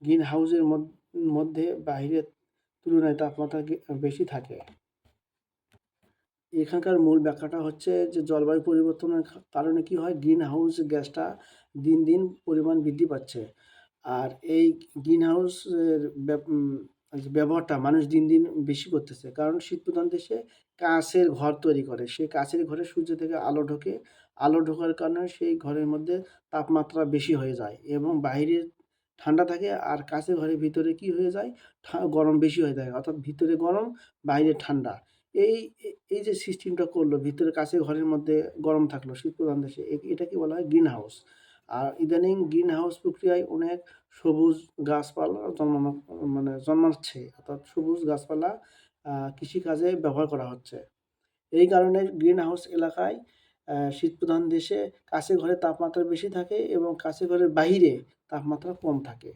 গ্রিন হাউসের মধ্যে বাইরের তুলনায় তাপমাত্রা বেশি থাকে। এখানকার মূল ব্যাখ্যাটা হচ্ছে যে জলবায়ু পরিবর্তনের কারণে কি হয়, গ্রিন হাউস গ্যাসটা দিন দিন পরিমাণ বৃদ্ধি পাচ্ছে। আর এই গ্রিন হাউসের ব্যবহারটা মানুষ দিন দিন বেশি করতেছে, কারণ শীতপ্রধান দেশে কাঁচের ঘর তৈরি করে, সেই কাঁচের ঘরে সূর্য থেকে আলো ঢোকে, আলো ঢোকার কারণে সেই ঘরের মধ্যে তাপমাত্রা বেশি হয়ে যায় এবং বাইরে ঠান্ডা থাকে, আর কাঁচের ঘরের ভিতরে কি হয়ে যায়, গরম বেশি হয়ে যায়, অর্থাৎ ভিতরে গরম বাইরে ঠান্ডা। এই এই যে সিস্টেমটা করলো, ভিতরে কাঁচের ঘরের মধ্যে গরম থাকলো শীতপ্রধান দেশে, এটাকে বলা হয় গ্রিন হাউস। আর ইদানিং গ্রিন হাউস প্রক্রিয়ায় অনেক সবুজ গাছপালা জন্মাচ্ছে, অর্থাৎ সবুজ গাছপালা কৃষিকাজে ব্যবহার করা হচ্ছে। এই কারণে গ্রিন হাউস এলাকায় শীতপ্রধান দেশে কাঁচের ঘরে তাপমাত্রা বেশি থাকে এবং কাঁচের ঘরের বাহিরে তাপমাত্রা কম থাকে।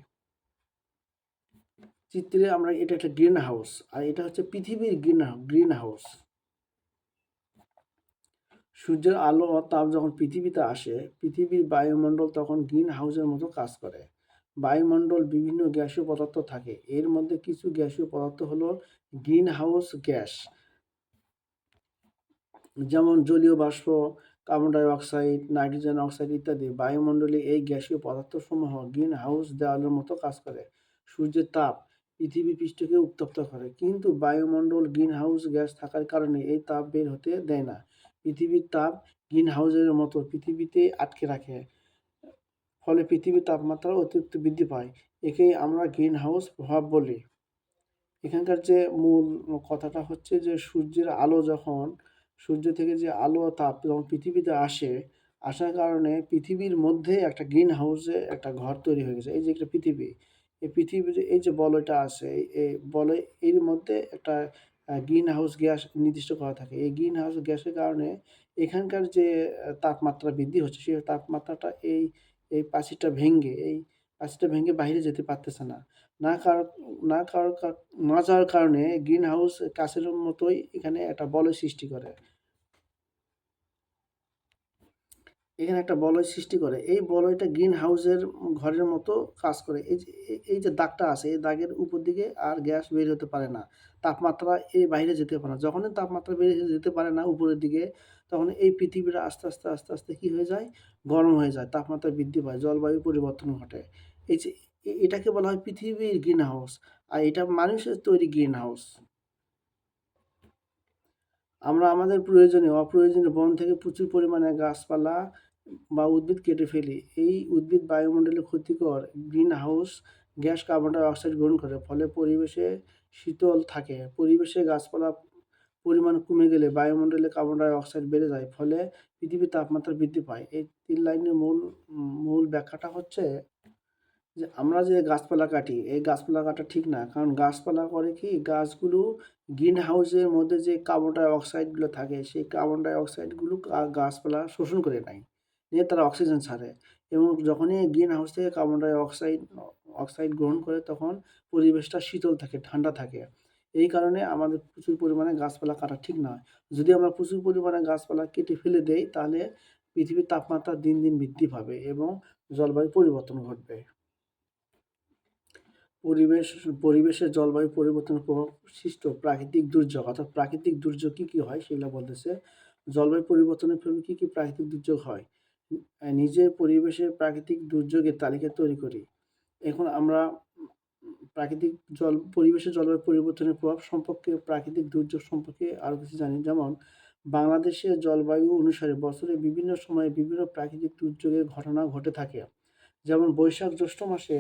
চিত্রে আমরা এটা একটা গ্রিন হাউস, আর এটা হচ্ছে পৃথিবীর গ্রিন হাউস। সূর্যের আলো ও তাপ যখন পৃথিবীতে আসে, পৃথিবীর বায়ুমণ্ডল তখন গ্রিন হাউসের মতো কাজ করে। বায়ুমণ্ডল বিভিন্ন গ্যাসীয় পদার্থ থাকে, এর মধ্যে কিছু গ্যাসীয় পদার্থ হলো গ্রিন হাউস গ্যাস, যেমন জলীয় বাষ্প, carbon die oxide, nitrogen oxide ইত্যাদি। বায়ুমণ্ডলে এই গ্যাসীয় পদার্থসমূহ গ্রিন হাউস দেওয়ালের মতো কাজ করে। সূর্যের তাপ পৃথিবী পৃষ্ঠকে উত্তপ্ত করে, কিন্তু বায়ুমণ্ডল গ্রিন হাউস গ্যাস থাকার কারণে এই তাপ বের হতে দেয় না। পৃথিবীর তাপ গ্রিন হাউসের মতো পৃথিবীতে আটকে রাখে, ফলে পৃথিবীর তাপমাত্রা অতিরিক্ত বৃদ্ধি পায়। একেই আমরা গ্রিন হাউস প্রভাব বলি। এখানকার যে মূল কথাটা হচ্ছে যে সূর্যের আলো যখন, সূর্য থেকে যে আলো তাপ যখন পৃথিবীতে আসে, আসার কারণে পৃথিবীর মধ্যে একটা গ্রিন হাউসে একটা ঘর তৈরি হয়ে গেছে। এই যে একটা পৃথিবী, এই পৃথিবীর এই যে বলয়টা আছে, এই বলয় এর মধ্যে একটা গ্রিন হাউস গ্যাস নির্দিষ্ট করা থাকে। এই গ্রিন হাউস গ্যাসের কারণে এখানকার যে তাপমাত্রা বৃদ্ধি হচ্ছে, সেই তাপমাত্রাটা এই পাঁচিলটা ভেঙে বাইরে যেতে পারতেছে না। না কার না কারো না যাওয়ার কারণে গ্রিন হাউস কাচের মতোই এখানে একটা বলয় সৃষ্টি করে। এখানে একটা বলয় সৃষ্টি করে, এই বলয়টা গ্রিন হাউসের ঘরের মতো কাজ করে। এই যে দাগটা আছে, এই দাগের উপর দিকে আর গ্যাস বের হতে পারে না, তাপমাত্রা এই বাইরে যেতে পারে না। যখনই তাপমাত্রা বের যেতে পারে না উপরের দিকে, তখন এই পৃথিবীটা আস্তে আস্তে আস্তে আস্তে কী হয়ে যায়, গরম হয়ে যায়, তাপমাত্রা বৃদ্ধি পায়, জলবায়ু পরিবর্তন ঘটে। এই যে এটাকে বলা হয় পৃথিবীর গ্রিন হাউস, আর এটা মানুষের তৈরি গ্রিন হাউস। আমরা আমাদের অপ্রয়োজনীয় বন থেকে প্রচুর পরিমাণে গাছপালা বা উদ্ভিদ কেটে ফেলি। এই উদ্ভিদ বায়ুমণ্ডলে ক্ষতিকর green house gas carbon die oxide গ্রহণ করে, ফলে পরিবেশে শীতল থাকে। পরিবেশে গাছপালা পরিমাণ কমে গেলে বায়ুমণ্ডলে কার্বন ডাই অক্সাইড বেড়ে যায়, ফলে পৃথিবীর তাপমাত্রা বৃদ্ধি পায়। এই ৩ লাইনের মূল ব্যাখ্যাটা হচ্ছে যে আমরা যে গাছপালা কাটি, এই গাছপালা কাটা ঠিক না, কারণ গাছপালা করে কি, গাছগুলো গ্রিন হাউসের মধ্যে যে কার্বন ডাই অক্সাইডগুলো থাকে, সেই কার্বন ডাই অক্সাইডগুলো গাছপালা শোষণ করে নেয়, নিয়ে তারা অক্সিজেন ছাড়ে, এবং যখনই গ্রিন হাউস থেকে কার্বন ডাই অক্সাইড গ্রহণ করে, তখন পরিবেশটা শীতল থাকে, ঠান্ডা থাকে। এই কারণে আমাদের প্রচুর পরিমাণে গাছপালা কাটা ঠিক নয়। যদি আমরা প্রচুর পরিমাণে গাছপালা কেটে ফেলে দেই, তাহলে পৃথিবীর তাপমাত্রা দিন দিন বৃদ্ধি পাবে এবং জলবায়ু পরিবর্তন ঘটবে। পরিবেশের জলবায়ু পরিবর্তনের প্রভাব সৃষ্ট প্রাকৃতিক দুর্যোগ, অর্থাৎ প্রাকৃতিক দুর্যোগ কী কী হয় সেগুলো বলতেছে। জলবায়ু পরিবর্তনের ফলে কী কী প্রাকৃতিক দুর্যোগ হয়, নিজের পরিবেশের প্রাকৃতিক দুর্যোগের তালিকা তৈরি করি। এখন আমরা পরিবেশের জলবায়ু পরিবর্তনের প্রভাব সম্পর্কে, প্রাকৃতিক দুর্যোগ সম্পর্কে আরও কিছু জানি। যেমন বাংলাদেশের জলবায়ু অনুসারে বছরে বিভিন্ন সময়ে বিভিন্ন প্রাকৃতিক দুর্যোগের ঘটনা ঘটে থাকে। যেমন বৈশাখ জ্যৈষ্ঠ মাসে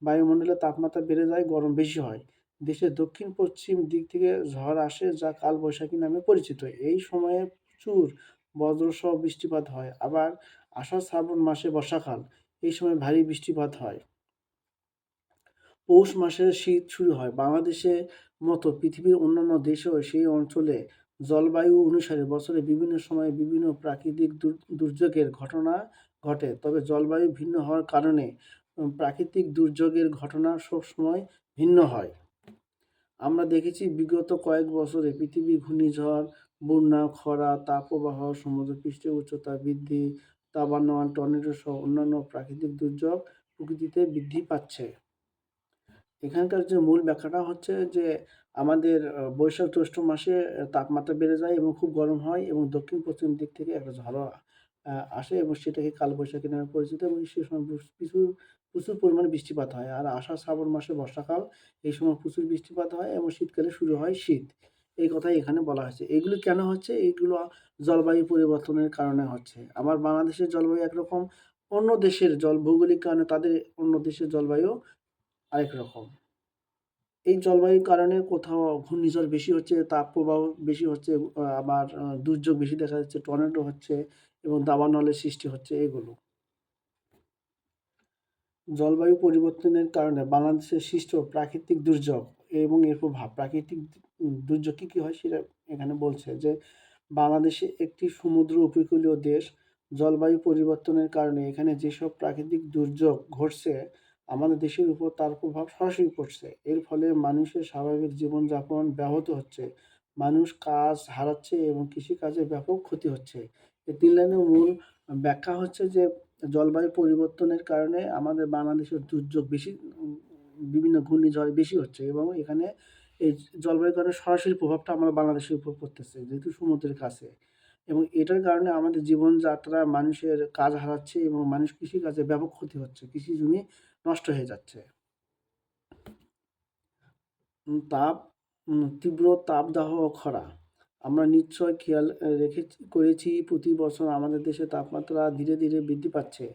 বায়ুমণ্ডলের তাপমাত্রা বেড়ে যায়, গরম বেশি হয়। দেশের দক্ষিণ পশ্চিম দিক থেকে ঝড় আসে, যা কালবৈশাখী নামে পরিচিত। এই সময়ে প্রচুর বজ্রসহ বৃষ্টিপাত হয়। আবার আষাঢ় শ্রাবণ মাসে বর্ষাকাল, এই সময় ভারী বৃষ্টিপাত হয়। পৌষ মাসে শীত শুরু হয়। বাংলাদেশের মতো পৃথিবীর অন্যান্য দেশেও সেই অঞ্চলে জলবায়ু অনুসারে বছরে বিভিন্ন সময়ে বিভিন্ন প্রাকৃতিক দুর্যোগের ঘটনা ঘটে, তবে জলবায়ু ভিন্ন হওয়ার কারণে প্রাকৃতিক দুর্যোগের ঘটনা সবসময় ভিন্ন হয়। আমরা দেখেছি বিগত কয়েক বছরে পৃথিবীর ঘূর্ণিঝড়, বন্যা, খরা, তাপপ্রবাহ, সমুদ্রপৃষ্ঠের উচ্চতা বৃদ্ধি, দাবানল, টর্নেডো সহ অন্যান্য প্রাকৃতিক দুর্যোগ প্রকৃতিতে বৃদ্ধি পাচ্ছে। এখানকার যে মূল ব্যাখ্যাটা হচ্ছে যে আমাদের বৈশাখ জ্যৈষ্ঠ মাসে তাপমাত্রা বেড়ে যায় এবং খুব গরম হয় এবং দক্ষিণ পশ্চিম দিক থেকে একটা ঝড় আসে এবং সেটাকে কালবৈশাখী নামে পরিচিত এবং সে সময় প্রচুর প্রচুর পরিমাণে বৃষ্টিপাত হয়। আর আষাঢ় শ্রাবণ মাসে বর্ষাকাল, এই সময় প্রচুর বৃষ্টিপাত হয় এবং শীতকালে শুরু হয় শীত। এই কথাই এখানে বলা হয়েছে। এগুলো কেন হচ্ছে? এইগুলো জলবায়ু পরিবর্তনের কারণে হচ্ছে। আমার বাংলাদেশের জলবায়ু একরকম, অন্য দেশের ভৌগোলিক কারণে তাদের অন্য দেশের জলবায়ু আরেক রকম। এই জলবায়ুর কারণে কোথাও ঘূর্ণিঝড় বেশি হচ্ছে, তাপপ্রবাহ বেশি হচ্ছে, আবার দুর্যোগ বেশি দেখা যাচ্ছে, টর্নেডো হচ্ছে এবং দাবানলের সৃষ্টি হচ্ছে এগুলো। জলবায়ু পরিবর্তনের কারণে বাংলাদেশে সৃষ্ট প্রাকৃতিক দুর্যোগ এবং এর প্রভাব। প্রাকৃতিক দুর্যোগ কী কী হয় সেটা এখানে বলছে যে বাংলাদেশে একটি সমুদ্র উপকূলীয় দেশ। জলবায়ু পরিবর্তনের কারণে এখানে যেসব প্রাকৃতিক দুর্যোগ ঘটছে আমাদের দেশের উপর তার প্রভাব সরাসরি পড়ছে। এর ফলে মানুষের স্বাভাবিক জীবনযাপন ব্যাহত হচ্ছে, মানুষ কাজ হারাচ্ছে এবং কৃষিকাজে ব্যাপক ক্ষতি হচ্ছে। এই তিন লাইনের মূল ব্যাখ্যা হচ্ছে যে জলবায়ু পরিবর্তনের কারণে আমাদের বাংলাদেশের দুর্যোগ বেশি, বিভিন্ন ঘূর্ণিঝড় বেশি হচ্ছে এবং এখানে এই জলবায়ুর কারণে সরাসরি প্রভাবটা আমার বাংলাদেশের উপর পড়তেছে যেহেতু সমুদ্রের কাছে, এবং এটার কারণে আমাদের জীবনযাত্রা, মানুষের কাজ হারাচ্ছে এবং মানুষ কৃষিকাজে ব্যাপক ক্ষতি হচ্ছে, কৃষি জমি নষ্ট হয়ে যাচ্ছে। তাপ, তীব্র তাপদাহ ও খরা। আমরা নিশ্চয় খেয়াল করেছি প্রতি বছর আমাদের দেশে তাপমাত্রা ধীরে ধীরে বৃদ্ধি পাচ্ছে।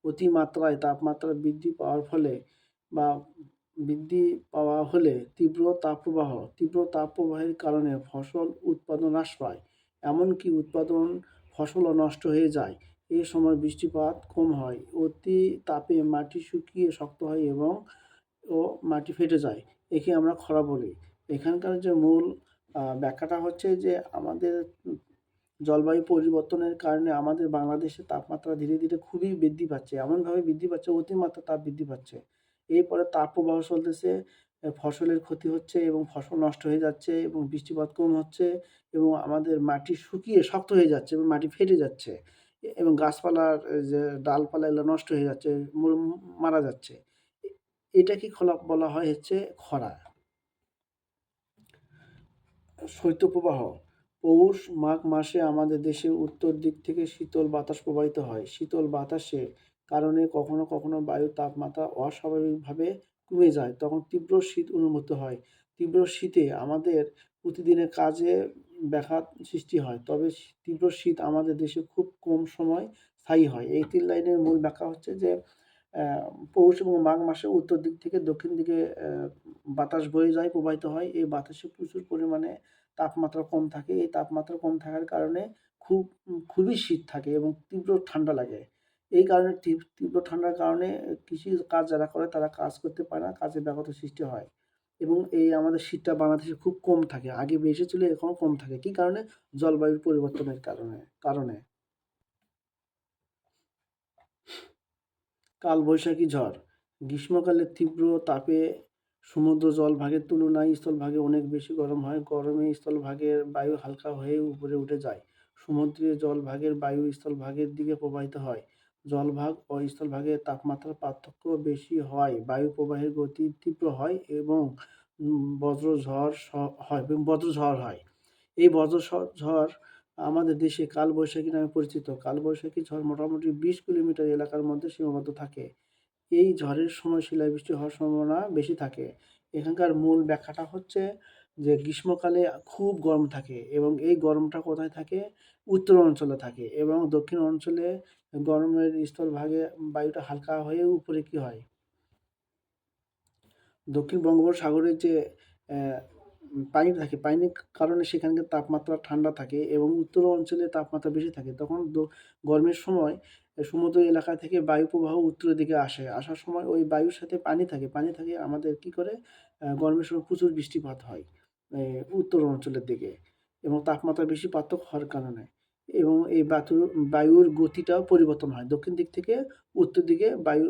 অতিমাত্রায় তাপমাত্রা বৃদ্ধি পাওয়ার ফলে বা বৃদ্ধি পাওয়া হলে তীব্র তাপপ্রবাহের কারণে ফসল উৎপাদন হ্রাস পায়, এমনকি উৎপাদন ফসলও নষ্ট হয়ে যায়। এ সময় বৃষ্টিপাত কম হয়, অতি তাপে মাটি শুকিয়ে শক্ত হয় এবং মাটি ফেটে যায়, একে আমরা খরা বলি। এখানকার যে মূল ব্যাখ্যাটা হচ্ছে যে আমাদের জলবায়ু পরিবর্তনের কারণে আমাদের বাংলাদেশের তাপমাত্রা ধীরে ধীরে খুবই বৃদ্ধি পাচ্ছে, এমনভাবে বৃদ্ধি পাচ্ছে অতিমাত্রা তাপ বৃদ্ধি পাচ্ছে। এরপরে তাপপ্রবাহ চলতেছে, ফসলের ক্ষতি হচ্ছে এবং ফসল নষ্ট হয়ে যাচ্ছে এবং বৃষ্টিপাত কম হচ্ছে এবং আমাদের মাটি শুকিয়ে শক্ত হয়ে যাচ্ছে এবং মাটি ফেটে যাচ্ছে এবং গাছপালার যে ডালপালা এগুলো নষ্ট হয়ে যাচ্ছে, মারা যাচ্ছে। এটাকে বলা হয় হচ্ছে খরা। শৈত্যপ্রবাহ। পৌষ মাঘ মাসে আমাদের দেশের উত্তর দিক থেকে শীতল বাতাস প্রবাহিত হয়। শীতল বাতাসের কারণে কখনো কখনো বায়ুর তাপমাত্রা অস্বাভাবিকভাবে কমে যায়, তখন তীব্র শীত অনুভূত হয়। তীব্র শীতে আমাদের প্রতিদিনের কাজে ব্যাঘাত সৃষ্টি হয়, তবে তীব্র শীত আমাদের দেশে খুব কম সময় স্থায়ী হয়। এই তিন লাইনের মূল ব্যাখ্যা হচ্ছে যে পৌষ এবং মাঘ মাসে উত্তর দিক থেকে দক্ষিণ দিকে বাতাস বয়ে যায়, প্রবাহিত হয়। এই বাতাসে প্রচুর পরিমাণে তাপমাত্রা কম থাকে। এই তাপমাত্রা কম থাকার কারণে খুবই শীত থাকে এবং তীব্র ঠান্ডা লাগে। এই কারণে তীব্র ঠান্ডার কারণে কৃষি কাজ যারা করে তারা কাজ করতে পারে না, কাজে ব্যাঘাত সৃষ্টি হয় এবং এই আমাদের শীতটা বাংলাদেশে খুব কম থাকে। আগে বেশি ছিল, এখন কম থাকে। কী কারণে? জলবায়ুর পরিবর্তনের কারণে। কালবৈশাখী ঝড়। গ্রীষ্মকালে তীব্র তাপে সমুদ্র জলভাগের তুলনায় স্থলভাগে অনেক বেশি গরম হয়। গরমে স্থলভাগের বায়ু হালকা হয়ে উপরে উঠে যায়। সমুদ্রের জলভাগের বায়ু স্থলভাগের দিকে প্রবাহিত হয়। জলভাগ ও স্থলভাগের তাপমাত্রার পার্থক্য বেশি হয়, বায়ু প্রবাহের গতি তীব্র হয় এবং বজ্রঝড় হয়। এই ঝড় আমাদের দেশে কালবৈশাখী নামে পরিচিত। কালবৈশাখী ঝড় মোটামুটি 20 কিলোমিটার এলাকার মধ্যে সীমাবদ্ধ থাকে। এই ঝড়ের সময় শিলাবৃষ্টি হওয়ার সম্ভাবনা বেশি থাকে। এখানকার মূল ব্যাখ্যাটা হচ্ছে যে গ্রীষ্মকালে খুব গরম থাকে এবং এই গরমটা কোথায় থাকে? উত্তর অঞ্চলে থাকে এবং দক্ষিণ অঞ্চলে গরমের স্থলভাগে বায়ুটা হালকা হয়ে উপরে কী হয়? দক্ষিণ বঙ্গোপসাগরের যে পানি থাকে, পানির কারণে সেখানকার তাপমাত্রা ঠান্ডা থাকে এবং উত্তর অঞ্চলে তাপমাত্রা বেশি থাকে। তখন গরমের সময় সমুদ্র এলাকা থেকে বায়ু প্রবাহ উত্তরের দিকে আসে। আসার সময় ওই বায়ুর সাথে পানি থাকে আমাদের কী করে? গরমের সময় প্রচুর বৃষ্টিপাত হয় উত্তর অঞ্চলের দিকে এবং তাপমাত্রা বেশি পার্থক্য হওয়ার কারণে এবং এই বায়ুর গতিটাও পরিবর্তন হয়। দক্ষিণ দিক থেকে উত্তর দিকে বায়ু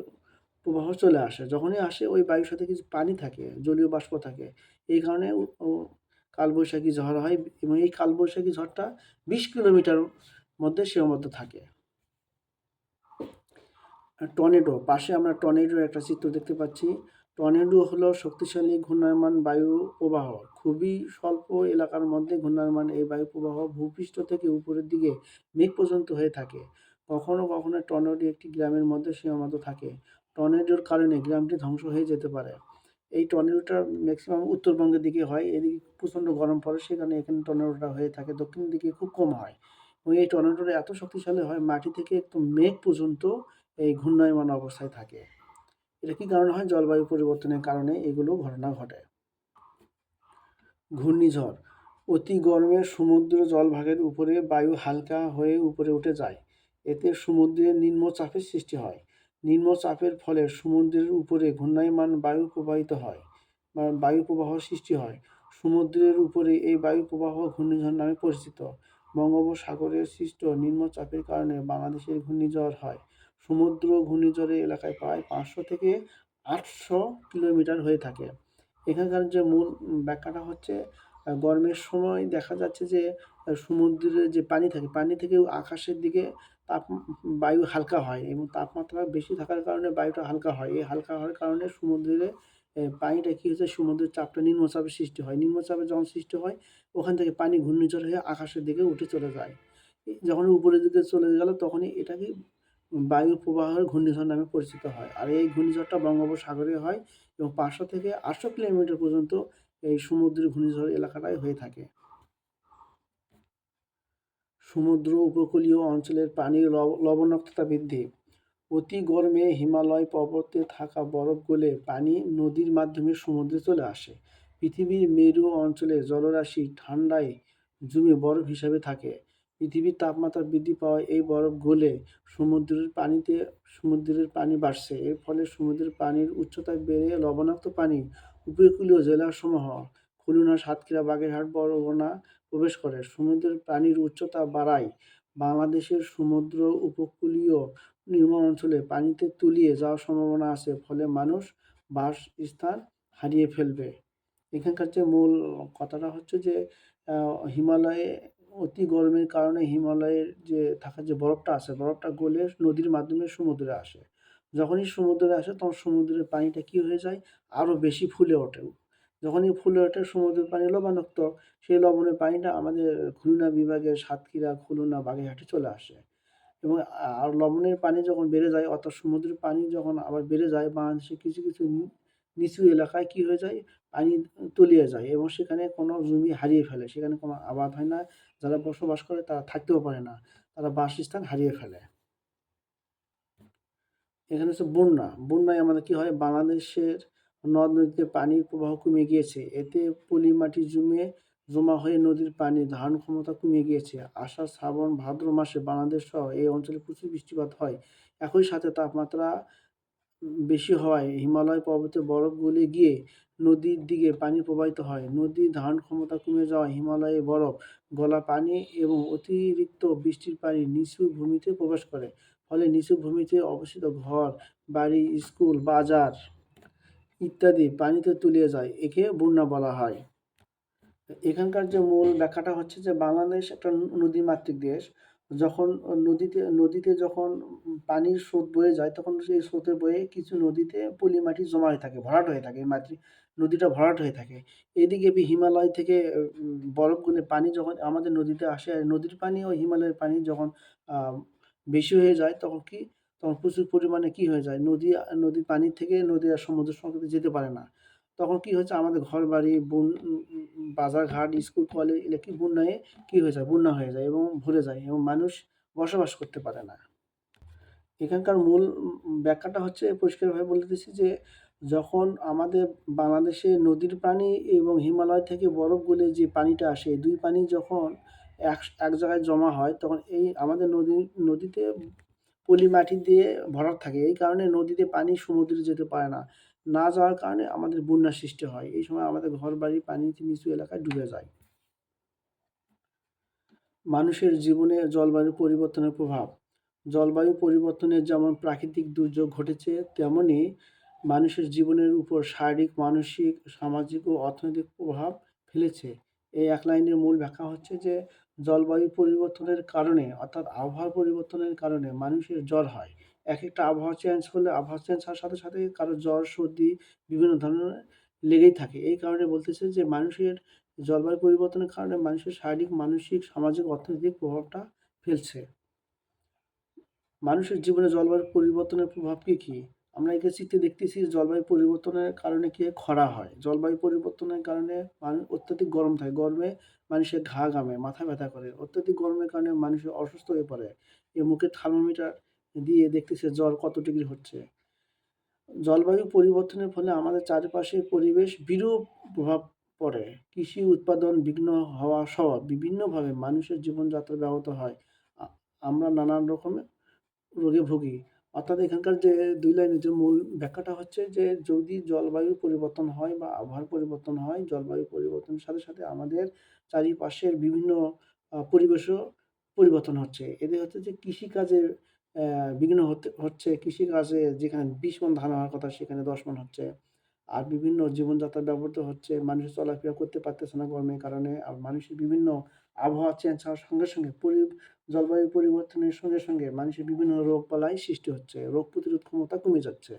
প্রবাহ চলে আসে। যখনই আসে ওই বায়ুর সাথে কিছু পানি থাকে, জলীয় বাষ্প থাকে। এই কারণে কালবৈশাখী ঝড় হয় এবং এই কালবৈশাখী ঝড়টা 20 কিলোমিটার মধ্যে সীমাবদ্ধ থাকে। টর্নেডো, পাশে আমরা টর্নেডোর একটা চিত্র দেখতে পাচ্ছি। টর্নেডো হলো শক্তিশালী ঘূর্ণায়মান বায়ু প্রবাহ। খুবই স্বল্প এলাকার মধ্যে ঘূর্ণায়মান এই বায়ু প্রবাহ ভূপৃষ্ঠ থেকে উপরের দিকে মেঘ পর্যন্ত হয়ে থাকে। কখনো কখনো টর্নেডো একটি গ্রামের মধ্যে সীমাবদ্ধ থাকে। টর্নেডোর কারণে গ্রামটি ধ্বংস হয়ে যেতে পারে। এই টর্নেডোটা ম্যাক্সিমাম উত্তরবঙ্গের দিকে হয়, এদিকে প্রচণ্ড গরম পড়ে, সেখানে এখানে টর্নেডোটা হয়ে থাকে। দক্ষিণের দিকে খুব কম হয় এবং এই টর্নেডোটা এত শক্তিশালী হয় মাটি থেকে একদম মেঘ পর্যন্ত এই ঘূর্ণায়মান অবস্থায় থাকে। এটা কি কারণে হয়? জলবায়ু পরিবর্তনের কারণে এগুলো ঘটনা ঘটে। ঘূর্ণিঝড়, অতি গরমে সমুদ্র জলভাগের উপরে বায়ু হালকা হয়ে উপরে উঠে যায়। এতে সমুদ্রের নিম্নচাপের সৃষ্টি হয়। নিম্নচাপের ফলে সমুদ্রের উপরে ঘূর্ণায়মান বায়ু প্রবাহিত হয় বা বায়ু প্রবাহ সৃষ্টি হয়। সমুদ্রের উপরে এই বায়ু প্রবাহ ঘূর্ণিঝড় নামে পরিচিত। বঙ্গোপসাগরের সৃষ্ট নিম্নচাপের কারণে বাংলাদেশের ঘূর্ণিঝড় হয়। সমুদ্র ঘূর্ণিঝড়ের এলাকায় প্রায় 500 থেকে 800 কিলোমিটার হয়ে থাকে। এখানকার যে মূল ব্যাখ্যাটা হচ্ছে গরমের সময় দেখা যাচ্ছে যে সমুদ্রের যে পানি থাকে, পানি থেকে আকাশের দিকে তাপ বায়ু হালকা হয় এবং তাপমাত্রা বেশি থাকার কারণে বায়ুটা হালকা হয়। এই হালকা হওয়ার কারণে সমুদ্রের পানিটা কী হচ্ছে, সমুদ্রের চাপটা নিম্নচাপের সৃষ্টি হয়। নিম্নচাপের যখন সৃষ্টি হয় ওখান থেকে পানি ঘূর্ণিঝড় হয়ে আকাশের দিকে উঠে চলে যায়। যখন উপরের দিকে চলে গেল তখনই এটাকে বায়ু প্রবাহের ঘূর্ণিঝড় নামে পরিচিত হয়। আর এই ঘূর্ণিঝড়টা বঙ্গোপসাগরে হয় এবং 500 থেকে 800 কিলোমিটার পর্যন্ত এই সমুদ্রের ঘূর্ণিঝড় এলাকাটায় হয়ে থাকে। সমুদ্র উপকূলীয় অঞ্চলের পানির লবণাক্ততা বৃদ্ধি। অতি গরমে হিমালয় পর্বতে থাকা বরফ গলে পানি নদীর মাধ্যমে সমুদ্রে চলে আসে। পৃথিবীর মেরু অঞ্চলে জলরাশি ঠান্ডায় জমে বরফ হিসাবে থাকে। পৃথিবীর তাপমাত্রা বৃদ্ধি পাওয়ায় এই বরফ গলে সমুদ্রের পানি বাড়ছে। এর ফলে সমুদ্রের পানির উচ্চতা বেড়ে লবণাক্ত পানি উপকূলীয় জেলাসমূহ খুলনা, সাতক্ষীরা, বাগেরহাট, বরগুনা প্রবেশ করে। সমুদ্রের পানির উচ্চতা বাড়ায় বাংলাদেশের সমুদ্র উপকূলীয় নিম্ন অঞ্চলে পানিতে তলিয়ে যাওয়ার সম্ভাবনা আছে, ফলে মানুষ বাসস্থান হারিয়ে ফেলবে। এখানকার যে মূল কথাটা হচ্ছে যে হিমালয়ে অতি গরমের কারণে হিমালয়ের যে থাকা যে বরফটা আছে, বরফটা গলে নদীর মাধ্যমে সমুদ্রে আসে। যখনই সমুদ্রে আসে তখন সমুদ্রের পানিটা কী হয়ে যায়, আরও বেশি ফুলে ওঠে। যখনই ফুলে ওঠে সমুদ্রের পানি লবণাক্ত, সেই লবণের পানিটা আমাদের খুলনা বিভাগের সাতক্ষীরা, খুলনা, বাগেরহাটে চলে আসে এবং আর লবণের পানি যখন বেড়ে যায়, অর্থাৎ সমুদ্রের পানি যখন আবার বেড়ে যায়, বাংলাদেশের কিছু কিছু নিচু এলাকায় কী হয়ে যায়, পানি তলিয়ে যায় এবং সেখানে কোনো জমি হারিয়ে ফেলে, সেখানে কোনো আবাদ হয় না, যারা বসবাস করে তারা থাকতেও পারে না, তারা বাসস্থান হারিয়ে ফেলে। এখানে হচ্ছে বন্যা। বন্যায় আমাদের কী হয়, বাংলাদেশের নদ নদীতে পানির প্রবাহ কমে গিয়েছে। এতে পলি মাটি জমা হয়ে নদীর পানি ধারণ ক্ষমতা কমে গিয়েছে। আষাঢ়, শ্রাবণ, ভাদ্র মাসে বাংলাদেশ সহ এই অঞ্চলে প্রচুর বৃষ্টিপাত হয়। একই সাথে তাপমাত্রা বেশি হওয়ায় হিমালয় পর্বতে বরফ গলে গিয়ে নদীর দিকে পানি প্রবাহিত হয়। নদীর ধারণ ক্ষমতা কমে যাওয়ায় হিমালয়ে বরফ গলা পানি এবং অতিরিক্ত বৃষ্টির পানি নিচু ভূমিতে প্রবেশ করে। ফলে নিচু ভূমিতে অবস্থিত ঘর, বাড়ি, স্কুল, বাজার ইত্যাদি পানিতে তলিয়ে যায়। একে বন্যা বলা হয়। এখানকার যে মূল ব্যাখ্যাটা হচ্ছে যে বাংলাদেশ একটা নদীমাতৃক দেশ। যখন নদীতে যখন পানির স্রোত বয়ে যায় তখন সেই স্রোতের বয়ে কিছু নদীতে পলি মাটি জমা হয়ে থাকে, ভরাট হয়ে থাকে, নদীটা ভরাট হয়ে থাকে। এদিকে হিমালয় থেকে বরফ গলে পানি যখন আমাদের নদীতে আসে, নদীর পানি ও হিমালয়ের পানি যখন বেশি হয়ে যায় তখন প্রচুর পরিমাণে কী হয়ে যায়, নদীর পানির থেকে নদী আর সমুদ্রের সঙ্গে যেতে পারে না। তখন কী হচ্ছে, আমাদের ঘরবাড়ি, বাজারঘাট, স্কুল, কলেজ এগুলো কি বন্যায় কী হয়ে যায়, বন্যা হয়ে যায় এবং ভরে যায় এবং মানুষ বসবাস করতে পারে না। এখানকার মূল ব্যাখ্যাটা হচ্ছে পরিষ্কারভাবে বলে দিচ্ছি যে যখন আমাদের বাংলাদেশে নদীর পানি এবং হিমালয় থেকে বরফ গলে যে পানিটা আসে, দুই পানি যখন এক জায়গায় জমা হয় তখন এই আমাদের নদীতে পলি মাটি দিয়ে ভরাট থাকে। এই কারণে নদীতে পানি সমুদ্রে যেতে পারে না। না যাওয়ার কারণে আমাদের বন্যার সৃষ্টি হয়। এই সময় আমাদের ঘরবাড়ি পানিতে নিচু এলাকায় ডুবে যায়। মানুষের জীবনে জলবায়ু পরিবর্তনের প্রভাব। জলবায়ু পরিবর্তনের যেমন প্রাকৃতিক দুর্যোগ ঘটেছে, তেমনি মানুষের জীবনের উপর শারীরিক, মানসিক, সামাজিক ও অর্থনৈতিক প্রভাব ফেলেছে। এই এক লাইনের মূল ব্যাখ্যা হচ্ছে যে জলবায়ু পরিবর্তনের কারণে, অর্থাৎ আবহাওয়া পরিবর্তনের কারণে মানুষের জ্বর হয়। এক একটা আবহাওয়া চেঞ্জ হলে, আবহাওয়া চেঞ্জ হওয়ার সাথে সাথে কারো জ্বর, সর্দি বিভিন্ন ধরনের লেগেই থাকে। এই কারণে বলতেছে যে মানুষের জলবায়ু পরিবর্তনের কারণে মানুষের শারীরিক, মানসিক, সামাজিক, অর্থনৈতিক প্রভাবটা ফেলছে। মানুষের জীবনে জলবায়ু পরিবর্তনের প্রভাব কি কি? আমরা এই চিত্রে দেখতেছি জলবায়ু পরিবর্তনের কারণে কি হয়? খরা হয়। জলবায়ু পরিবর্তনের কারণে অত্যাধিক গরম থাকে, গরমে মানুষের ঘা ঘামে, মাথা ব্যথা করে। অত্যাধিক গরমের কারণে মানুষের অসুস্থ হয়ে পড়ে। এ মুখে থার্মোমিটার দিয়ে দেখতেছে জ্বর কত ডিগ্রি হচ্ছে। জলবায়ু পরিবর্তনের ফলে আমাদের চারপাশের পরিবেশ বিরূপ প্রভাব পড়ে। কৃষি উৎপাদন বিঘ্ন হওয়া সহ বিভিন্নভাবে মানুষের জীবনযাত্রা ব্যাহত হয়। আমরা নানান রকমের রোগে ভুগি। অর্থাৎ এখানকার যে ২ লাইনের যে মূল ব্যাখ্যাটা হচ্ছে যে যদি জলবায়ু পরিবর্তন হয় বা আবহাওয়ার পরিবর্তন হয়, জলবায়ু পরিবর্তনের সাথে সাথে আমাদের চারিপাশের বিভিন্ন পরিবেশও পরিবর্তন হচ্ছে। এতে হচ্ছে যে কৃষিকাজে বিঘ্ন হচ্ছে। কৃষিকাজে যেখানে ২০ মণ ধান হওয়ার কথা সেখানে ১০ মণ হচ্ছে। আর বিভিন্ন জীবনযাত্রা ব্যাহত হচ্ছে। মানুষ চলাফেরা করতে পারতেছে না গরমের কারণে। আর মানুষের বিভিন্ন আবহাওয়া চেঞ্জ হওয়ার সঙ্গে সঙ্গে জলবায়ু পরিবর্তনের সঙ্গে সঙ্গে মানুষের বিভিন্ন রোগবালাই সৃষ্টি হচ্ছে, রোগ প্রতিরোধ ক্ষমতা কমে যাচ্ছে।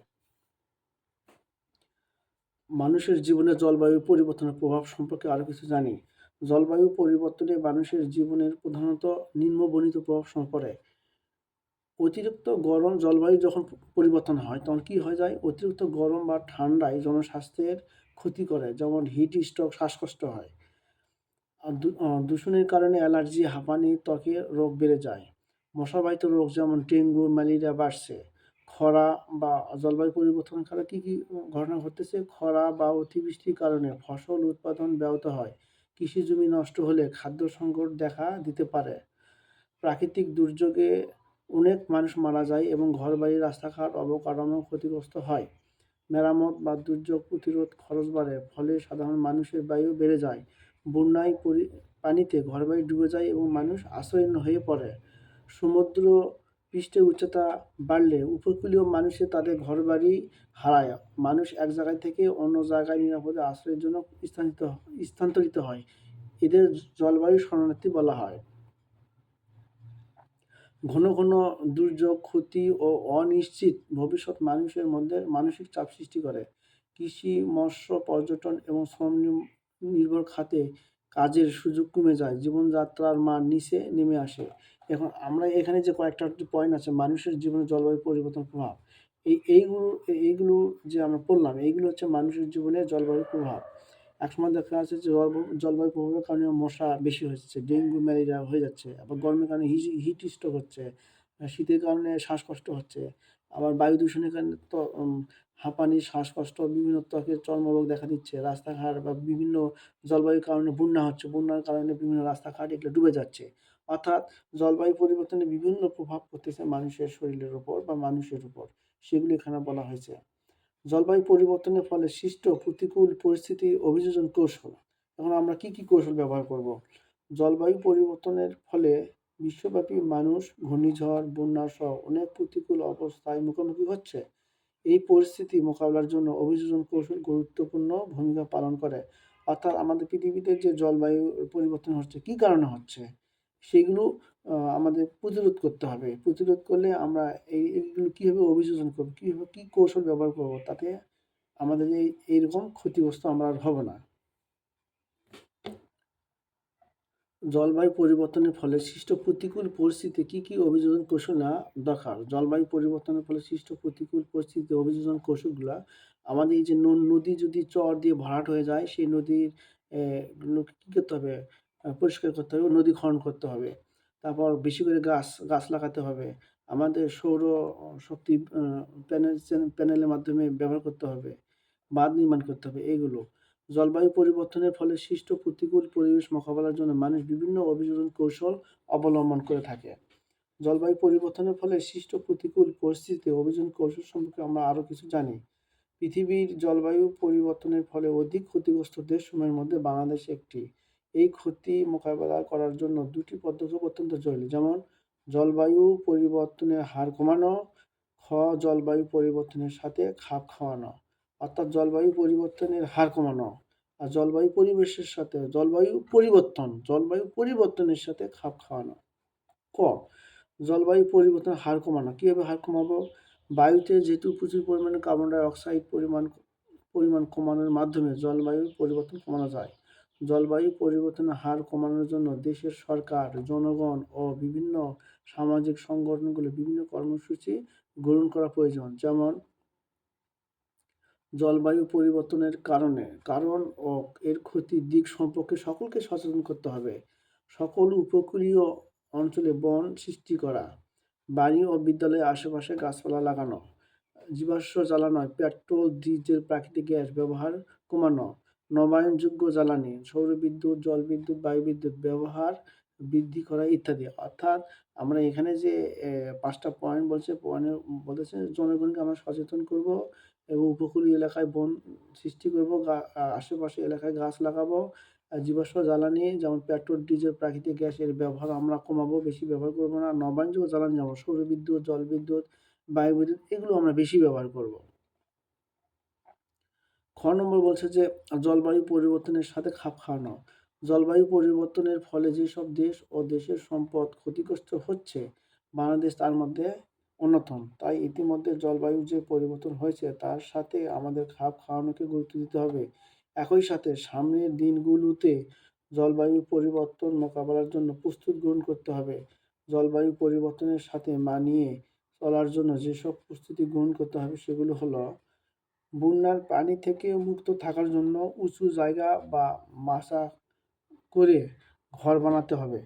মানুষের জীবনে জলবায়ু পরিবর্তনের প্রভাব সম্পর্কে আরো কিছু জানি। জলবায়ু পরিবর্তনে মানুষের জীবনের প্রধানত নিম্নবর্ণিত প্রভাব পড়ে। অতিরিক্ত গরম জলবায়ু যখন পরিবর্তন হয় তখন কি হয়ে যায়? অতিরিক্ত গরম বা ঠান্ডায় জনস্বাস্থ্যের ক্ষতি করে, যেমন হিট স্ট্রোক, শ্বাসকষ্ট হয়। আর দূষণের কারণে অ্যালার্জি, হাঁপানি, ত্বকের রোগ বেড়ে যায়। মশাবাহিত রোগ যেমন ডেঙ্গু, ম্যালেরিয়া বাড়ছে। খরা বা জলবায়ু পরিবর্তনের কারণে কী কী ঘটনা ঘটতেছে? খরা বা অতিবৃষ্টির কারণে ফসল উৎপাদন ব্যাহত হয়। কৃষি জমি নষ্ট হলে খাদ্য সংকট দেখা দিতে পারে। প্রাকৃতিক দুর্যোগে অনেক মানুষ মারা যায় এবং ঘরবাড়ি, রাস্তাঘাট, অবকাঠামো ক্ষতিগ্রস্ত হয়। মেরামত বা দুর্যোগ প্রতিরোধ খরচ বাড়ে, ফলে সাধারণ মানুষের ব্যয়ও বেড়ে যায়। বন্যায় পানিতে ঘরবাড়ি ডুবে যায় এবং মানুষ আশ্রয়হীন হয়ে পড়ে। সমুদ্র পৃষ্ঠের উচ্চতা বাড়লে উপকূলীয় মানুষে তাদের ঘরবাড়ি হারায়। মানুষ এক জায়গা থেকে অন্য জায়গায় নিরাপদে আশ্রয়ের জন্য স্থানান্তরিত হয়। এদের জলবায়ু শরণার্থী বলা হয়। ঘন ঘন দুর্যোগ, ক্ষতি ও অনিশ্চিত ভবিষ্যৎ মানুষের মধ্যে মানসিক চাপ সৃষ্টি করে। কৃষি, মৎস্য, পর্যটন এবং শ্রম নির্ভর খাতে কাজের সুযোগ কমে যায়, জীবনযাত্রার মান নিচে নেমে আসে। এখন আমরা এখানে যে কয়েকটা পয়েন্ট আছে মানুষের জীবনে জলবায়ু পরিবর্তন প্রভাব, এইগুলো যে আমরা পড়লাম, এইগুলো হচ্ছে মানুষের জীবনে জলবায়ুর প্রভাব। একসময় দেখা যাচ্ছে যে জলবায়ু প্রভাবের কারণে মশা বেশি হচ্ছে, ডেঙ্গু, ম্যালেরিয়া হয়ে যাচ্ছে। আবার গরমের কারণে হিট স্ট্রোক হচ্ছে, শীতের কারণে শ্বাসকষ্ট হচ্ছে। আবার বায়ু দূষণের কারণে তো হাঁপানি, শ্বাসকষ্ট, বিভিন্ন ত্বকের চর্মরোগ দেখা দিচ্ছে। রাস্তাঘাট বা বিভিন্ন জলবায়ুর কারণে বন্যা হচ্ছে, বন্যার কারণে বিভিন্ন রাস্তাঘাট এগুলো ডুবে যাচ্ছে। অর্থাৎ জলবায়ু পরিবর্তনের বিভিন্ন প্রভাব পড়তেছে মানুষের শরীরের উপর বা মানুষের উপর, সেগুলি এখানে বলা হয়েছে। জলবায়ু পরিবর্তনের ফলে সৃষ্ট প্রতিকূল পরিস্থিতি অভিযোজন কৌশল। এখন আমরা কি কি কৌশল ব্যবহার করব? জলবায়ু পরিবর্তনের ফলে বিশ্বব্যাপী মানুষ ঘূর্ণিঝড়, বন্যা সহ অনেক প্রতিকূল অবস্থায় মুখোমুখি হচ্ছে। এই পরিস্থিতি মোকাবেলার জন্য অভিযোজন কৌশল গুরুত্বপূর্ণ ভূমিকা পালন করে। অর্থাৎ আমাদের পৃথিবীতে যে জলবায়ু পরিবর্তন হচ্ছে, কি কারণে হচ্ছে? সেগুলো আমাদের প্রতিরোধ করতে হবে। প্রতিরোধ করলে আমরা এইগুলো কীভাবে অভিযোজন করব, কীভাবে কী কৌশল ব্যবহার করব, তাতে আমাদের এইরকম ক্ষতিগ্রস্ত আমরা আর হব না। জলবায়ু পরিবর্তনের ফলে সৃষ্ট প্রতিকূল পরিস্থিতিতে কী কী অভিযোজন কৌশল নেওয়া দরকার? জলবায়ু পরিবর্তনের ফলে সৃষ্ট প্রতিকূল পরিস্থিতিতে অভিযোজন কৌশলগুলা, আমাদের এই যে নদী যদি চর দিয়ে ভরাট হয়ে যায়, সেই নদীর গুলোকে কী করতে হবে? পরিষ্কার করতে হবে, নদী খনন করতে হবে। তারপর বেশি করে গাছ লাগাতে হবে। আমাদের সৌর শক্তি প্যানেলের মাধ্যমে ব্যবহার করতে হবে। বাঁধ নির্মাণ করতে হবে, এইগুলো। জলবায়ু পরিবর্তনের ফলে সৃষ্ট প্রতিকূল পরিবেশ মোকাবেলার জন্য মানুষ বিভিন্ন অভিযোজন কৌশল অবলম্বন করে থাকে। জলবায়ু পরিবর্তনের ফলে সৃষ্ট প্রতিকূল পরিস্থিতিতে অভিযোজন কৌশল সম্পর্কে আমরা আরও কিছু জানি। পৃথিবীর জলবায়ু পরিবর্তনের ফলে অধিক ক্ষতিগ্রস্ত দেশসমূহের মধ্যে বাংলাদেশ একটি। এই ক্ষতি মোকাবেলা করার জন্য দুটি পদক্ষেপ অত্যন্ত জরুরি, যেমন জলবায়ু পরিবর্তনের হার কমানো। খ, জলবায়ু পরিবর্তনের সাথে খাপ খাওয়ানো। অর্থাৎ জলবায়ু পরিবর্তনের হার কমানো আর জলবায়ু পরিবর্তনের সাথে খাপ খাওয়ানো। ক, জলবায়ু পরিবর্তনের হার কমানো। কিভাবে হার কমাবো? বায়ুতে যেহেতু প্রচুর পরিমাণে কার্বন ডাই অক্সাইড পরিমাণ কমানোর মাধ্যমে জলবায়ু পরিবর্তন কমানো যায়। জলবায়ু পরিবর্তনের হার কমানোর জন্য দেশের সরকার, জনগণ ও বিভিন্ন সামাজিক সংগঠনগুলো বিভিন্ন কর্মসূচি গ্রহণ করা প্রয়োজন। যেমন জলবায়ু পরিবর্তনের কারণ ও এর ক্ষতির দিক সম্পর্কে সকলকে সচেতন করতে হবে। সকল উপকূলীয় অঞ্চলে বন সৃষ্টি করা, বাড়ি ও বিদ্যালয়ের আশেপাশে গাছপালা লাগানো, জীবাশ্ম জ্বালানোয় পেট্রোল, ডিজেল, প্রাকৃতিক গ্যাস ব্যবহার কমানো, নবায়নযোগ্য জ্বালানি, সৌরবিদ্যুৎ, জলবিদ্যুৎ, বায়ুবিদ্যুৎ ব্যবহার বৃদ্ধি করা ইত্যাদি। অর্থাৎ আমরা এখানে যে 5টা পয়েন্ট বলেছে জনগণকে আমরা সচেতন করব এবং উপকূলীয় এলাকায় বন সৃষ্টি করব, আশেপাশে এলাকায় গাছ লাগাবো, জীবাশ্ম জ্বালানি যেমন পেট্রোল, ডিজেল, প্রাকৃতিক গ্যাস এর ব্যবহার আমরা কমাবো, বেশি ব্যবহার করবো না। নবায়নযোগ্য জ্বালানি যেমন সৌরবিদ্যুৎ, জলবিদ্যুৎ, বায়ুবিদ্যুৎ এগুলো আমরা বেশি ব্যবহার করব। খ নম্বর বলছে যে জলবায়ু পরিবর্তনের সাথে খাপ খাওয়ানো। জলবায়ু পরিবর্তনের ফলে যেসব দেশ ও দেশের সম্পদ ক্ষতিগ্রস্ত হচ্ছে, বাংলাদেশ তার মধ্যে অন্যতম। তাই ইতিমধ্যে জলবায়ু যে পরিবর্তন হয়েছে তার সাথে আমাদের খাপ খাওয়ানোকে গুরুত্ব দিতে হবে। একই সাথে সামনের দিনগুলোতে জলবায়ু পরিবর্তন মোকাবেলার জন্য প্রস্তুত গ্রহণ করতে হবে। জলবায়ু পরিবর্তনের সাথে মানিয়ে চলার জন্য যেসব প্রস্তুতি গ্রহণ করতে হবে সেগুলো হলো: বন্যার পানি থেকে মুক্ত থাকার জন্য উঁচু জায়গা বা মাচা করে ঘর বানাতে হবে।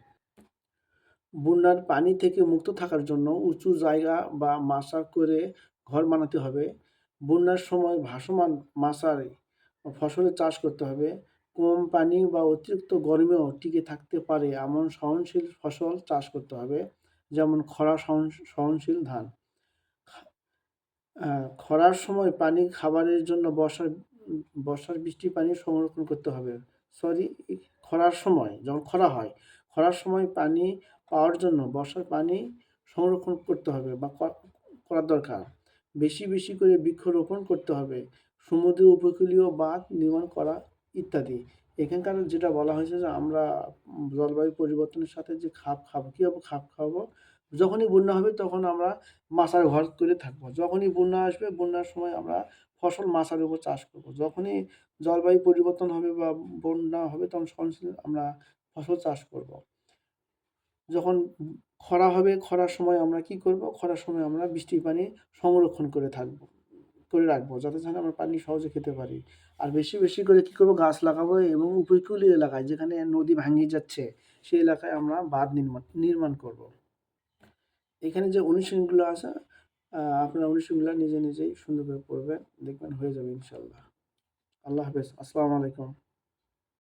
বন্যার পানি থেকে মুক্ত থাকার জন্য উঁচু জায়গা বা মাচা করে ঘর বানাতে হবে। বন্যার সময় ভাসমান মাচায় ফসলের চাষ করতে হবে। কম পানি বা অতিরিক্ত গরমেও টিকে থাকতে পারে এমন সহনশীল ফসল চাষ করতে হবে, যেমন খরা সহনশীল ধান। খরার সময় পানি খাবারের জন্য বর্ষার বৃষ্টির পানি সংরক্ষণ করতে হবে। খরার সময় যখন খরার সময় পানি পাওয়ার জন্য বর্ষার পানি সংরক্ষণ করতে হবে বা করা দরকার। বেশি বেশি করে বৃক্ষরোপণ করতে হবে। সমুদ্র উপকূলীয় বাঁধ নির্মাণ করা ইত্যাদি। এখানকার যেটা বলা হয়েছে যে আমরা জলবায়ু পরিবর্তনের সাথে যে খাপ খাবো, কীভাবে খাপ খাবো? যখনই বন্যা হবে তখন আমরা মাচার ঘর করে থাকবো। যখনই বন্যা আসবে বন্যার সময় আমরা ফসল মাচার উপর চাষ করব। যখনই জলবায়ু পরিবর্তন হবে বা বন্যা হবে তখন সহনশীল আমরা ফসল চাষ করব। যখন খরা হবে খরার সময় আমরা কি করব? খরার সময় আমরা বৃষ্টির পানি সংরক্ষণ করে রাখবো যাতে আমরা পানি সহজে খেতে পারি। আর বেশি বেশি করে কি করব? গাছ লাগাবো এবং উপকূলীয় এলাকায় যেখানে নদী ভাঙিয়ে যাচ্ছে সেই এলাকায় আমরা বাঁধ নির্মাণ করব। এখানে যে অনুশীলনগুলো আছে আপনারা অনুশীলনগুলো নিজে নিজেই সুন্দর করে পড়বেন, দেখবেন হয়ে যাবে ইনশাল্লাহ। আল্লাহ হাফেজ। আসসালামু আলাইকুম।